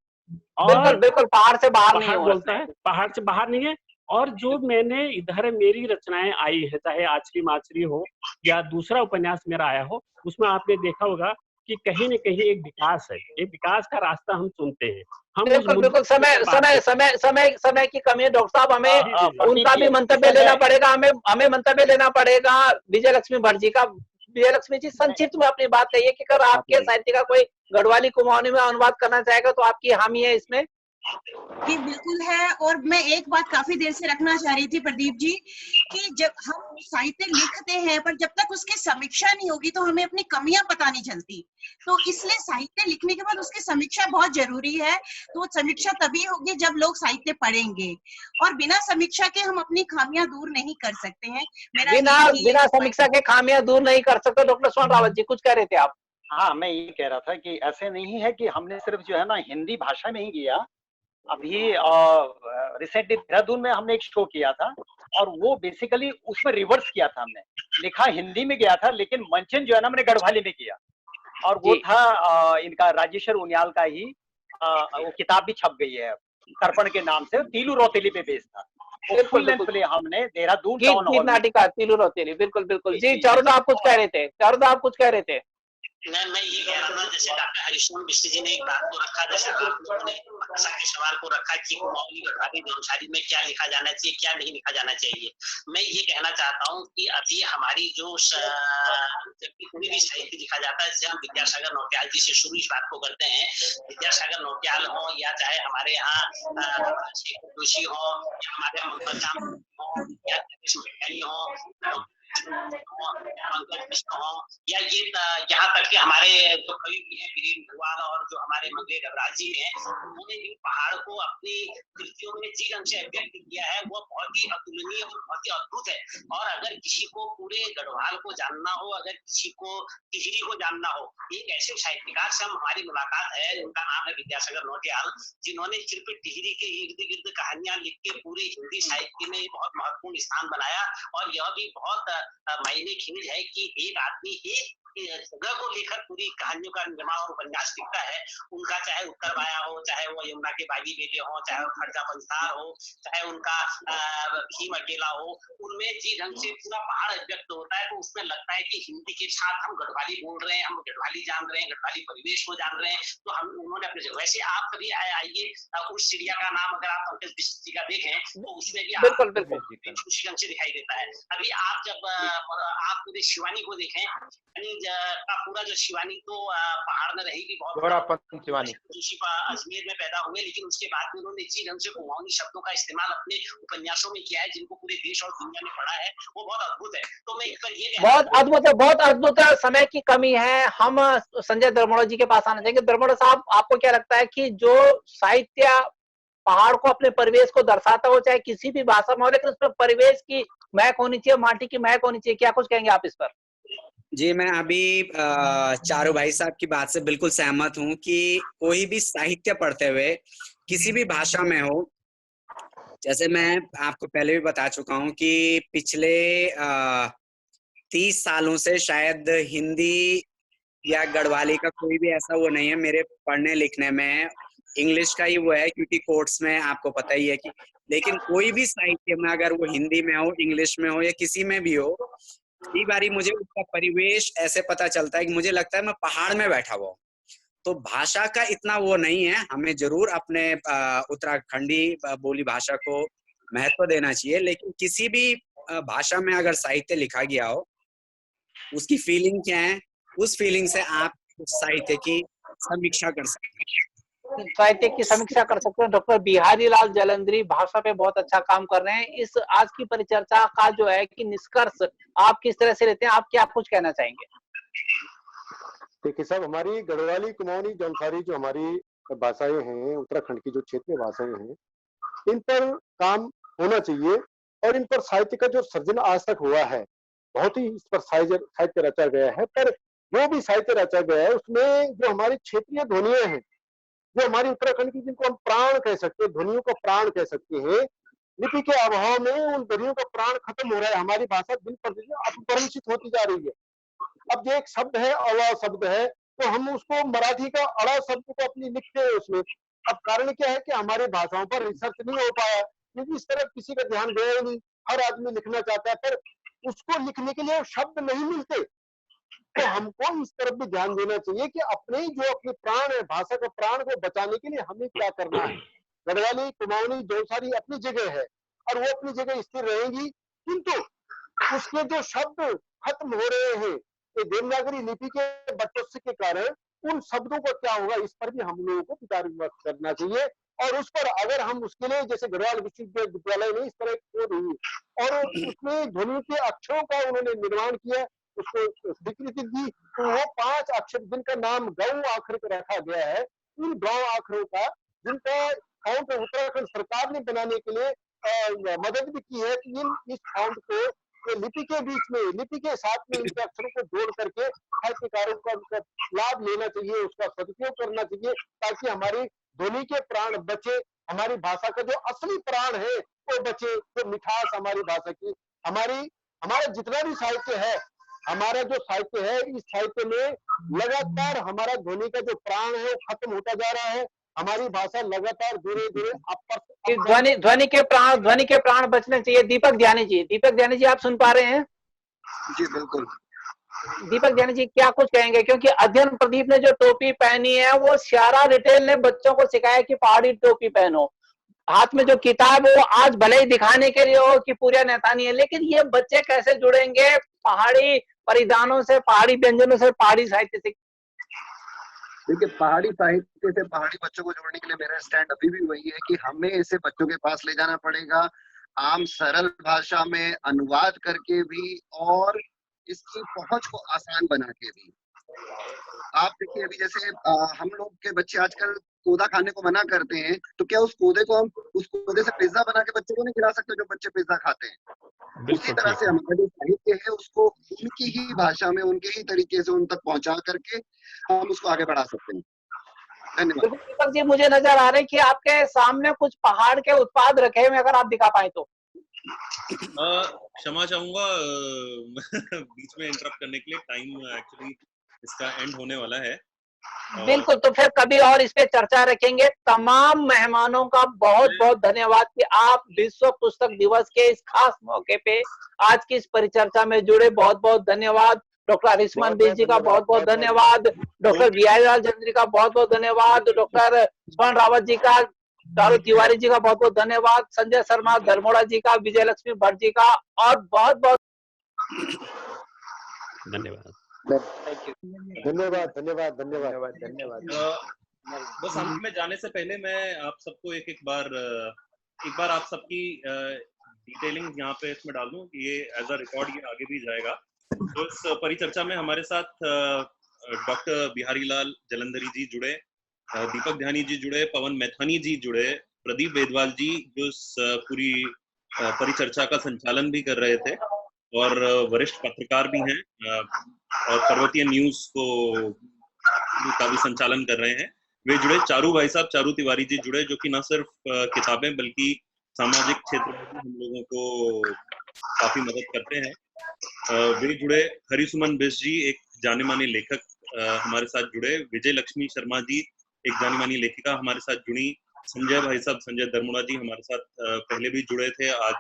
बिल्कुल और बिल्कुल, पहाड़ से बाहर नहीं पहाड़ है वो बोलता रचनाएं। है, पहाड़ से बाहर नहीं है। और जो मैंने इधर मेरी रचनाएं आई है, चाहे आचरी माचरी हो या दूसरा उपन्यास मेरा आया हो, उसमें आपने देखा होगा कि कहीं न कहीं एक विकास है, एक विकास का रास्ता हम चुनते हैं, हम उस बिल्कुल मुद्दे बिल्कुल, समय पर बात समय करते समय समय समय की कमी है डॉक्टर साहब, हमें जी, जी, जी। प्रदीप उनका जी, भी मंतव्य इसमें लेना पड़ेगा, हमें मंतव्य लेना पड़ेगा विजय लक्ष्मी भट्ट जी का। विजय लक्ष्मी जी, संक्षिप्त में अपनी बात कहिए कि अगर आपके साहित्य का कोई गढ़वाली कुमाऊनी में अनुवाद करना चाहेगा तो आपकी हामी है इसमें? जी बिल्कुल है। और मैं एक बात काफी देर से रखना चाह रही थी प्रदीप जी, कि जब हम साहित्य लिखते हैं पर जब तक उसकी समीक्षा नहीं होगी तो हमें अपनी कमियां पता नहीं चलती। तो इसलिए साहित्य लिखने के बाद उसकी समीक्षा बहुत जरूरी है। तो समीक्षा तभी होगी जब लोग साहित्य पढ़ेंगे, और बिना समीक्षा के हम अपनी खामियां दूर नहीं कर सकते हैं। मेरा बिना यही बिना समीक्षा के खामियां दूर नहीं कर सकते। डॉक्टर सोहन रावत जी, कुछ कह रहे थे आप? हाँ, मैं ये कह रहा था कि ऐसे नहीं है कि हमने सिर्फ जो है ना हिंदी भाषा में ही किया। अभी रिसेंटली देहरादून में हमने एक शो किया था, और वो बेसिकली उसमें रिवर्स किया था हमने। लिखा हिंदी में गया था, लेकिन मंचन जो है ना हमने गढ़वाली में किया, और वो जी। था इनका राजेश्वर उनियाल का ही। वो किताब भी छप गई है तर्पण के नाम से, तीलू रौतेली पे बेस्ड था। वो बिल्कुल फुल लेंथ बिल्कुल, प्ले हमने देहरादून गीत टाउन गीत हॉल में नाटिका तीलू रौतेली, बिल्कुल बिल्कुल। जी जी, जी चारुदा, जी। आप कुछ कह रहे थे? चारुदा, आप कुछ कह रहे थे? मैं ये कह रहा था, जैसे डॉक्टर हरीशोन मिश्र जी ने एक बात को रखा, जैसे आप लोगों ने भाषा के सवाल को रखा कि कुमाऊनी गढ़वाली जौनसारी में क्या लिखा जाना चाहिए, क्या नहीं लिखा जाना चाहिए। मैं ये कहना चाहता हूँ कि अभी हमारी जो जब भी कोई भी साहित्य लिखा जाता है, जैसे हम विद्यासागर नौटियाल जी से शुरू इस बात को करते हैं, विद्यासागर नौटियाल हो या चाहे हमारे यहाँ जोशी हो या हमारे मंगल हो या हो, पंकज मिश्र हो, या ये यहाँ तक कि हमारे जो कवि भी हैं वीरेंद्र भगवान और जो हमारे मंगलेश डबराज जी हैं, उन्होंने भी पहाड़ को अपनी कृतियों में जिस ढंग से अभिव्यक्त किया है वो बहुत ही अतुलनीय और बहुत ही अद्भुत है। और अगर किसी को पूरे गढ़वाल को जानना हो, अगर किसी को टिहरी को जानना हो, एक ऐसे साहित्यकार से हमारी मुलाकात है, उनका नाम है विद्यासागर नौटियाल, जिन्होंने सिर्फ टिहरी के इर्द गिर्द कहानियां लिख के पूरे हिंदी साहित्य में बहुत महत्वपूर्ण स्थान बनाया। और यह भी बहुत मायने खींच है कि एक आदमी एक जगह को लेकर पूरी कहानियों का निर्माण और उपन्यास लिखता है। उनका चाहे उत्तर बाया हो, चाहे वो यमुना के बागी बेटे हो, चाहे वो खर्चा पंसार हो, चाहे उनका भीम अकेला हो, उनमें जिस ढंग से पूरा पहाड़ व्यक्त होता है तो उसमें लगता है कि हिंदी के साथ हम गढ़वाली बोल रहे हैं, हम गढ़वाली जान रहे हैं, गढ़वाली परिवेश को जान रहे हैं। तो हम उन्होंने अपने वैसे आप कभी आइए उस चिड़िया का नाम अगर आप पंकज मिश्र जी का देखें तो उसमें भी बिल्कुल बिल्कुल उसी ढंग से दिखाई देता है। अभी आप जब आप पूरे शिवानी को देखें, का पूरा जो शिवानी तो पहाड़ में रही भी बहुत शिवानी अजमेर में पैदा हुए, लेकिन उसके बाद में उन्होंने जिस ढंग से कुमाऊनी शब्दों का इस्तेमाल अपने उपन्यासों में किया है, जिनको पूरे देश और दुनिया ने पढ़ा है, वो बहुत अद्भुत है। तो मैं इस पर ये बहुत अद्भुत है, बहुत अद्भुत है। समय की कमी है, हम संजय धर्मोड़ा जी के पास आना चाहेंगे। धर्मोड़ा साहब, आपको क्या लगता है कि जो साहित्य पहाड़ को, अपने परिवेश को दर्शाता हो, चाहे किसी भी भाषा में हो, लेकिन उसमें परिवेश की महक होनी चाहिए, माटी की महक होनी चाहिए, क्या कुछ कहेंगे आप इस पर? जी, मैं अभी चारू भाई साहब की बात से बिल्कुल सहमत हूँ कि कोई भी साहित्य पढ़ते हुए किसी भी भाषा में हो, जैसे मैं आपको पहले भी बता चुका हूँ कि पिछले 30 सालों से शायद हिंदी या गढ़वाली का कोई भी ऐसा वो नहीं है मेरे पढ़ने लिखने में। इंग्लिश का ही वो है, क्योंकि कोर्ट्स में आपको पता ही है कि, लेकिन कोई भी साहित्य में अगर वो हिंदी में हो, इंग्लिश में हो या किसी में भी हो, कई बारी मुझे उसका परिवेश ऐसे पता चलता है कि मुझे लगता है मैं पहाड़ में बैठा हुआ हूँ। तो भाषा का इतना वो नहीं है, हमें जरूर अपने उत्तराखंडी बोली भाषा को महत्व देना चाहिए, लेकिन किसी भी भाषा में अगर साहित्य लिखा गया हो उसकी फीलिंग क्या है, उस फीलिंग से आप साहित्य की समीक्षा कर सकते हैं। साहित्य की समीक्षा कर सकते हैं। डॉक्टर बिहारी लाल जलंधरी भाषा पे बहुत अच्छा काम कर रहे हैं। इस आज की परिचर्चा का जो है कि निष्कर्ष आप किस तरह से लेते हैं, आप क्या कुछ कहना चाहेंगे? देखिए साहब, हमारी गढ़वाली, कुमाऊनी, जौनसारी जो हमारी भाषाएं हैं, उत्तराखंड की जो क्षेत्रीय भाषाएं हैं, इन पर काम होना चाहिए और इन पर साहित्य का जो सर्जन आज तक हुआ है, बहुत ही इस पर साहित्य रचा गया है। पर जो भी साहित्य रचा गया है उसमें जो हमारी क्षेत्रीय ध्वनियां हैं, जो हमारी उत्तराखंड की, जिनको हम प्राण कह सकते हैं, ध्वनियों का प्राण कह सकते हैं, लिपि के अभाव में उन ध्वनियों का प्राण खत्म हो रहा है। हमारी भाषा दिन प्रतिदिन अपभ्रंशित होती जा रही है। अब जो एक शब्द है, अड़ा शब्द है, तो हम उसको मराठी का अड़ा शब्द को अपनी लिखते हैं उसमें। अब कारण क्या है कि हमारी भाषाओं पर रिसर्च नहीं हो पाया, क्योंकि इस तरफ किसी का ध्यान गया ही नहीं। हर आदमी लिखना चाहता है, पर उसको लिखने के लिए शब्द नहीं मिलते। तो हमको इस तरफ भी ध्यान देना चाहिए कि अपने जो अपने प्राण है, भाषा का प्राण को बचाने के लिए हमें क्या करना है। गढ़वाली, कुमाऊनी, जौनसारी अपनी जगह है और वो अपनी जगह स्थिर रहेंगी, किंतु उसके जो शब्द खत्म हो रहे हैं ये देवनागरी लिपि के वर्चस्व के कारण, उन शब्दों का क्या होगा, इस पर भी हम लोगों को विचार विमर्श करना चाहिए। और उस पर अगर हम उसके लिए, जैसे गढ़वाल विश्वविद्यालय ने इस तरह खोज हुई और उसमें ध्वनि के अक्षरों का उन्होंने निर्माण किया, उसको स्वीकृति दी, तो वो 5 अक्षर जिनका नाम गौ आखिर का रखा गया है, उन गौ आखिरों का जिनका फाउंड उत्तराखंड सरकार ने बनाने के लिए मदद भी की है कि इस फाउंड को लिपि के बीच में, लिपि के साथ में इनके अक्षरों को जोड़ करके साहित्यकारों का उनका लाभ लेना चाहिए, उसका सदुपयोग करना चाहिए, ताकि हमारी ध्वनि के प्राण बचे, हमारी भाषा का जो असली प्राण है वो बचे, जो मिठास हमारी भाषा की, हमारा जितना भी साहित्य है, हमारा जो साहित्य है, इस साहित्य में लगातार हमारा ध्वनि का जो प्राण है वो खत्म होता जा रहा है। हमारी भाषा लगातार धीरे धीरे ध्वनि के प्राण बचने चाहिए। दीपक ध्यानी जी, आप सुन पा रहे हैं? जी बिल्कुल। दीपक ध्यानी जी क्या कुछ कहेंगे? क्योंकि अध्ययन प्रदीप ने जो टोपी पहनी है वो श्यारा रिटेल ने बच्चों को सिखाया कि पहाड़ी टोपी पहनो। हाथ में जो किताब है वो आज भले ही दिखाने के लिए हो कि पूरा नैतानी है, लेकिन ये बच्चे कैसे जुड़ेंगे पहाड़ी परिधानों से, पहाड़ी व्यंजनों से, पहाड़ी साहित्य से? देखिए, पहाड़ी साहित्य से पहाड़ी बच्चों को जोड़ने के लिए मेरा स्टैंड अभी भी वही है कि हमें इसे बच्चों के पास ले जाना पड़ेगा, आम सरल भाषा में अनुवाद करके भी और इसकी पहुंच को आसान बना के भी। आप देखिए, अभी जैसे हम लोग के बच्चे आजकल कोदा खाने को मना करते हैं, तो क्या उस कोदे से पिज्जा बना के बच्चों को नहीं खिला सकते जो बच्चे पिज्जा खाते हैं? उसी तरह से हमारा जो साहित्य है उसको उनकी ही भाषा में, उनके ही तरीके से उन तक पहुंचा करके हम उसको आगे बढ़ा सकते हैं। धन्यवाद। दीपक जी, मुझे नजर आ रहा है कि आपके सामने कुछ पहाड़ के उत्पाद रखे हुए, अगर आप दिखा पाए तो। क्षमा चाहूंगा बीच में इंटरप्ट करने के लिए, टाइम एक्चुअली इसका एंड होने वाला है। बिल्कुल, तो फिर कभी और इस पे चर्चा रखेंगे। तमाम मेहमानों का बहुत बहुत धन्यवाद कि आप विश्व पुस्तक दिवस के इस खास मौके पे आज की इस परिचर्चा में जुड़े। बहुत बहुत धन्यवाद। डॉक्टर आयुष्मान बेस जी का बहुत बहुत धन्यवाद। डॉक्टर बिहारी लाल जलंधरी का बहुत बहुत धन्यवाद। डॉक्टर स्वर्ण रावत जी का, चारू तिवारी जी का बहुत बहुत धन्यवाद। संजय शर्मा धर्मोड़ा जी का, विजय लक्ष्मी भट्ट जी का, और बहुत बहुत धन्यवाद। धन्यवाद। बस अंत में जाने से पहले मैं आप सबको एक बार आप सबकी डिटेलिंग यहाँ पे इसमें डाल दूं कि ये एज अ रिकॉर्ड ये आगे भी जाएगा। तो इस परिचर्चा में हमारे साथ डॉक्टर बिहारी लाल जलंधरी जी जुड़े, दीपक ध्यानी जी जुड़े, पवन मैथानी जी जुड़े, प्रदीप बेदवाल जी जो इस पूरी परिचर्चा का संचालन भी कर रहे थे और वरिष्ठ पत्रकार भी हैं और पर्वतीय न्यूज का भी संचालन कर रहे हैं, वे जुड़े। चारू भाई साहब, चारू तिवारी जी जुड़े, जो कि न सिर्फ किताबें बल्कि सामाजिक क्षेत्र में भी हम लोगों को काफी मदद करते हैं, वे जुड़े। हरिसुमन बिस जी एक जाने माने लेखक हमारे साथ जुड़े। विजय लक्ष्मी शर्मा जी एक जानी मानी लेखिका हमारे साथ जुड़ी। संजय भाई साहब, संजय धर्मोड़ा जी हमारे साथ पहले भी जुड़े थे, आज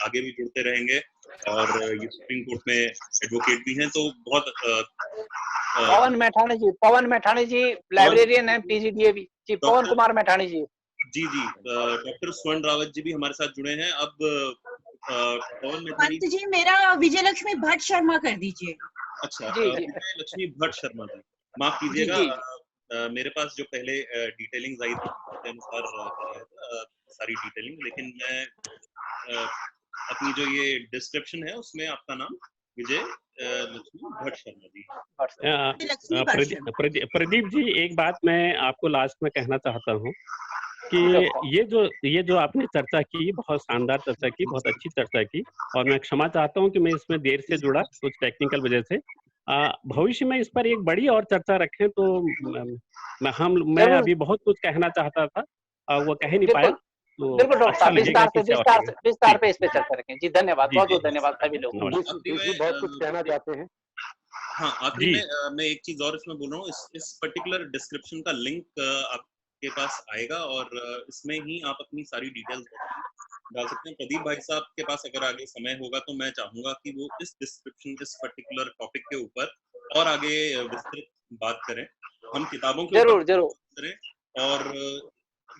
आगे भी जुड़ते रहेंगे और ये सुप्रीम कोर्ट में एडवोकेट भी हैं। तो बहुत पवन मैठानी जी लाइब्रेरियन है, पीजीडीए जी, पवन कुमार मैठानी जी जी। डॉक्टर स्वर्ण रावत जी भी हमारे साथ जुड़े हैं। अब पवन मैठानी जी, मेरा विजय लक्ष्मी भट्ट शर्मा कर दीजिए। अच्छा, जी जी विजय लक्ष्मी भट्ट शर्मा जी, माफ कीजिएगा, जी मेरे पास जो पहले डिटेलिंग्स आई थी उसके अनुसार कराया था सारी डिटेलिंग, लेकिन मैं अपनी जो ये डिस्क्रिप्शन है उसमें आपका नाम विजय लक्ष्मी भट्ट शर्मा जी। लक्ष्मी भट्ट शर्मा। प्रदीप जी, एक बात मैं आपको लास्ट में कहना चाहता हूँ कि ये जो आपने चर्चा की, बहुत शानदार चर्चा की, बहुत अच्छी चर्चा की, और मैं क्षमा चाहता हूँ कि मैं इसमें देर से जुड़ा कुछ टेक्निकल वजह से। भविष्य में इस पर एक बड़ी और चर्चा रखें तो मैं अभी बहुत कुछ कहना चाहता था, वो कह नहीं पाया, तो बिल्कुल डॉक्टर अच्छा साहब, लगेगा कि विस्तार पे इस पे चर्चा रखें। जी धन्यवाद, जी बहुत जी बहुत धन्यवाद सभी लोगों को। बहुत कुछ कहना चाहते हैं। हाँ, आखिरी में मैं एक चीज और इसमें बोल रहा हूँ, इस पर्टिकुलर डिस्क्रिप्शन का लिंक आपके पास आएगा और इसमें ही आप अपनी सारी डिटेल्स डाल सकते हैं। प्रदीप भाई साहब के पास अगर आगे समय होगा तो मैं चाहूंगा कि वो इस डिस्क्रिप्शन, इस पर्टिकुलर टॉपिक के ऊपर और आगे विस्तृत बात करें, हम किताबों के ऊपर करें। और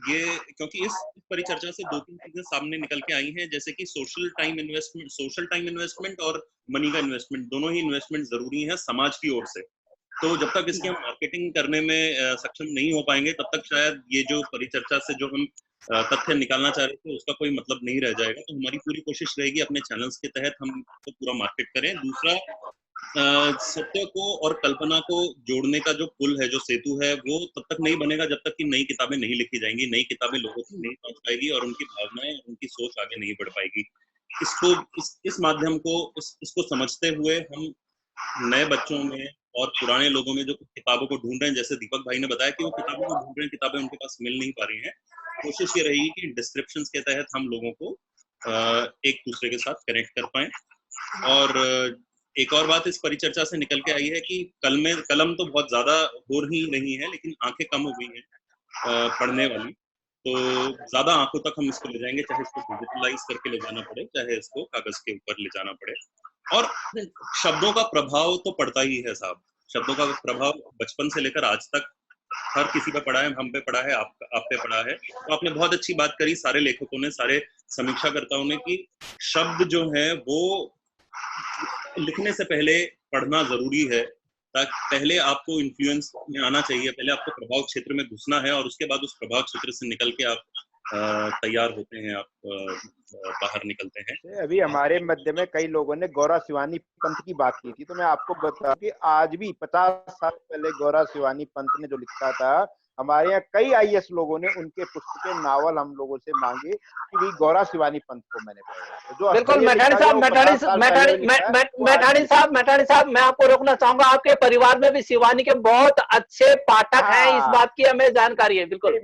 ये क्योंकि इस परिचर्चा से 2-3 चीजें सामने निकल के आई हैं, जैसे कि सोशल टाइम इन्वेस्टमेंट और मनी का इन्वेस्टमेंट, दोनों ही इन्वेस्टमेंट जरूरी है समाज की ओर से। तो जब तक इसकी हम मार्केटिंग करने में सक्षम नहीं हो पाएंगे, तब तक शायद ये जो परिचर्चा से जो हम तथ्य निकालना चाह रहे थे उसका कोई मतलब नहीं रह जाएगा। तो हमारी पूरी कोशिश रहेगी अपने चैनल्स के तहत हम तो पूरा मार्केट करें। दूसरा, सत्य को और कल्पना को जोड़ने का जो पुल है, जो सेतु है, वो तब तक नहीं बनेगा जब तक कि नई किताबें नहीं लिखी जाएंगी, नई किताबें लोगों तक नहीं पहुंच पाएगी और उनकी भावनाएं, उनकी सोच आगे नहीं बढ़ पाएगी। इसको इस माध्यम को इसको समझते हुए हम नए बच्चों में और पुराने लोगों में जो किताबों को ढूंढ रहे हैं, जैसे दीपक भाई ने बताया कि वो किताबों को ढूंढ रहे हैं, किताबें उनके पास मिल नहीं पा रही हैं, कोशिश ये रहेगी कि डिस्क्रिप्शंस के तहत हम लोगों को एक दूसरे के साथ कनेक्ट कर पाएं। और एक और बात इस परिचर्चा से निकल के आई है कि कलम तो बहुत ज्यादा हो ही नहीं है, लेकिन आंखें कम हो गई हैं पढ़ने वाली, तो ज्यादा आंखों तक हम इसको ले जाएंगे, चाहे इसको डिजिटलाइज करके ले जाना पड़े, चाहे इसको कागज के ऊपर ले जाना पड़े। और शब्दों का प्रभाव तो पड़ता ही है साहब, शब्दों का प्रभाव बचपन से लेकर आज तक हर किसी पे पड़ा है, हम पे पड़ा है, आप पे पड़ा है। तो आपने बहुत अच्छी बात करी, सारे लेखकों ने, सारे समीक्षाकर्ताओं ने, कि शब्द जो है वो लिखने से पहले पढ़ना जरूरी है, ताकि पहले आपको इन्फ्लुएंस में आना चाहिए, पहले आपको प्रभाव क्षेत्र में घुसना है और उसके बाद उस प्रभाव क्षेत्र से निकल के आप तैयार होते हैं, आप बाहर निकलते हैं। अभी हमारे मध्य में कई लोगों ने गौरा शिवानी पंत की बात की थी, तो मैं आपको बता कि आज भी 50 साल पहले गौरा शिवानी पंत ने जो लिखा था, हमारे यहाँ कई आईएएस लोगों ने उनके पुस्तकें, नावल हम लोगों से मांगे कि भाई गौरा शिवानी पंत को मैंने पढ़ा। जो बिल्कुल मैठाणी साहब, मैं आपको रोकना चाहूंगा, आपके परिवार में भी शिवानी के बहुत अच्छे पाठक हैं, इस बात की हमें जानकारी है। बिल्कुल,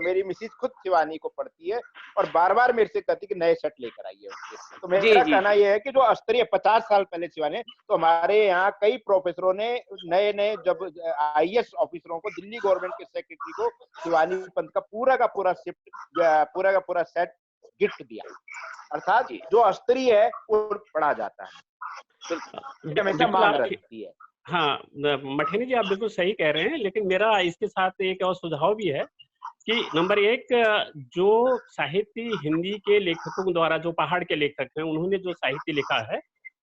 मेरी मिसेज खुद शिवानी को पढ़ती है और बार बार मेरे से कहती कि नए सेट लेकर आइए उनके। तो मेरा कहना यह है कि जो स्तरीय 50 साल पहले शिवानी, तो हमारे यहाँ कई प्रोफेसरों ने नए जब आईएएस ऑफिसरों को, दिल्ली गवर्नमेंट के सेक्रेटरी को शिवानी पंत का पूरा सेट गिफ्ट दिया, अर्थात जो स्तरीय है वो पढ़ा जाता है, हमेशा मांग रहती है। हाँ मठेनी जी, आप बिल्कुल सही कह रहे हैं, लेकिन मेरा इसके साथ एक और सुझाव भी है कि नंबर 1, जो साहित्य हिंदी के लेखकों द्वारा, जो पहाड़ के लेखक हैं, उन्होंने जो साहित्य लिखा है,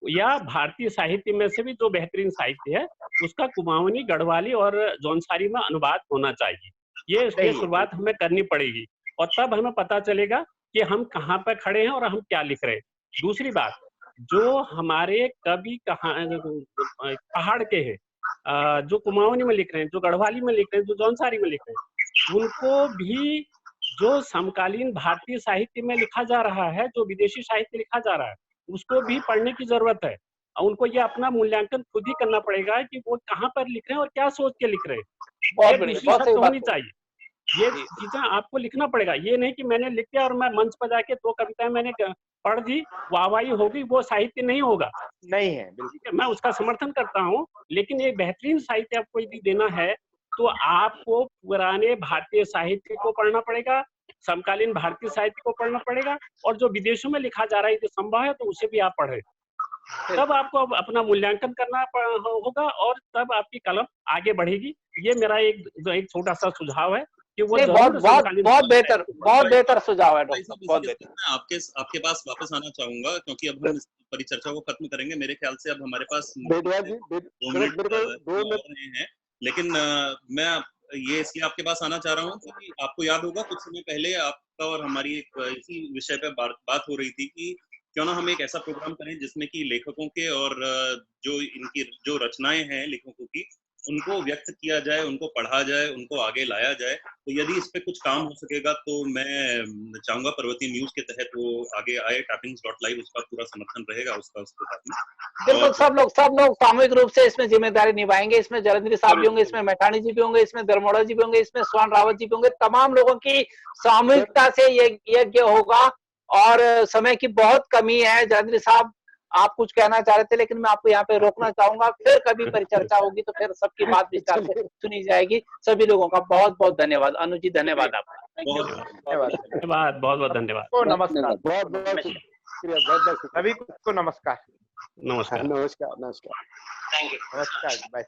या भारतीय साहित्य में से भी जो बेहतरीन साहित्य है, उसका कुमाऊनी, गढ़वाली और जौनसारी में अनुवाद होना चाहिए। ये शुरुआत हमें करनी पड़ेगी और तब हमें पता चलेगा कि हम कहाँ पर खड़े हैं और हम क्या लिख रहे हैं। दूसरी बात, जो हमारे कवि पहाड़ के हैं, जो कुमाऊनी में लिख रहे हैं, जो गढ़वाली में लिख रहे हैं, जो जौनसारी में लिख रहे हैं, उनको भी जो समकालीन भारतीय साहित्य में लिखा जा रहा है, जो विदेशी साहित्य लिखा जा रहा है, उसको भी पढ़ने की जरूरत है। उनको ये अपना मूल्यांकन खुद ही करना पड़ेगा कि वो कहाँ पर लिख रहे हैं और क्या सोच के लिख रहे हैं। एक दूसरी शर्त होनी चाहिए, ये चीजें आपको लिखना पड़ेगा। ये नहीं कि मैंने लिख दिया और मैं मंच पर जाके 2 कविताएं मैंने पढ़ दी, वाहवाही होगी, वो साहित्य नहीं होगा। नहीं है, बिल्कुल मैं उसका समर्थन करता हूँ, लेकिन एक बेहतरीन साहित्य आपको यदि देना है तो आपको पुराने भारतीय साहित्य को पढ़ना पड़ेगा, समकालीन भारतीय साहित्य को पढ़ना पड़ेगा, और जो विदेशों में लिखा जा रहा है यदि संभव है तो उसे भी आप पढ़ें। तब आपको अपना मूल्यांकन करना होगा और तब आपकी कलम आगे बढ़ेगी। ये मेरा एक छोटा सा सुझाव है कि वो नहीं, जरूर बहुत बहुत समकालीन बहुत समय है। बेहतर, बहुत बेहतर सुझाव है भाई डॉक्टर, साहब, बहुत इसी के बेहतर। साथ मैं आपके पास आना चाहूंगा, क्योंकि अब हम इस परिचर्चा को खत्म करेंगे। मेरे ख्याल से अब हमारे पास बेदवार जी 2 मेरे मिनट को 2 और रहे हैं, लेकिन मैं ये इसलिए आपके पास आना चाह रहा हूँ कि आपको याद होगा कुछ समय पहले आपका और हमारी एक इसी विषय पे बात हो रही थी कि क्यों ना हम एक ऐसा प्रोग्राम करें जिसमें कि लेखकों के और जो इनकी जो रचनाएं हैं लेखकों की, उनको व्यक्त किया जाए, उनको पढ़ा जाए, उनको आगे लाया जाए। तो यदि इस पे कुछ काम हो सकेगा तो मैं चाहूंगा पर्वतीय न्यूज के तहत वो आगे आए। टैपिंग्स.लाइव उसका पूरा समर्थन रहेगा उसके साथ में। बिल्कुल, और सब लोग सामूहिक रूप से इसमें जिम्मेदारी निभाएंगे। इसमें जलंधरी साहब भी होंगे, इसमें मैठाणी जी भी होंगे, इसमें दरमोड़ा जी भी होंगे, इसमें स्वर्ण रावत जी भी होंगे। तमाम लोगों की सामूहिकता से ये यज्ञ होगा। और समय की बहुत कमी है। जलंधरी साहब, आप कुछ कहना चाह रहे थे, लेकिन मैं आपको यहाँ पे रोकना चाहूंगा। फिर कभी परिचर्चा होगी तो फिर सबकी बात विस्तार से सुनी जाएगी। सभी लोगों का बहुत बहुत धन्यवाद। अनुज जी, धन्यवाद आपका। बहुत धन्यवाद, बहुत बहुत धन्यवाद। तो नमस्कार, बहुत बहुत शुक्रिया, बहुत बहुत सभी शुक्रिया। को नमस्कार। नमस्कार। नमस्कार नमस्कार। Thank you. नमस्कार, बाय।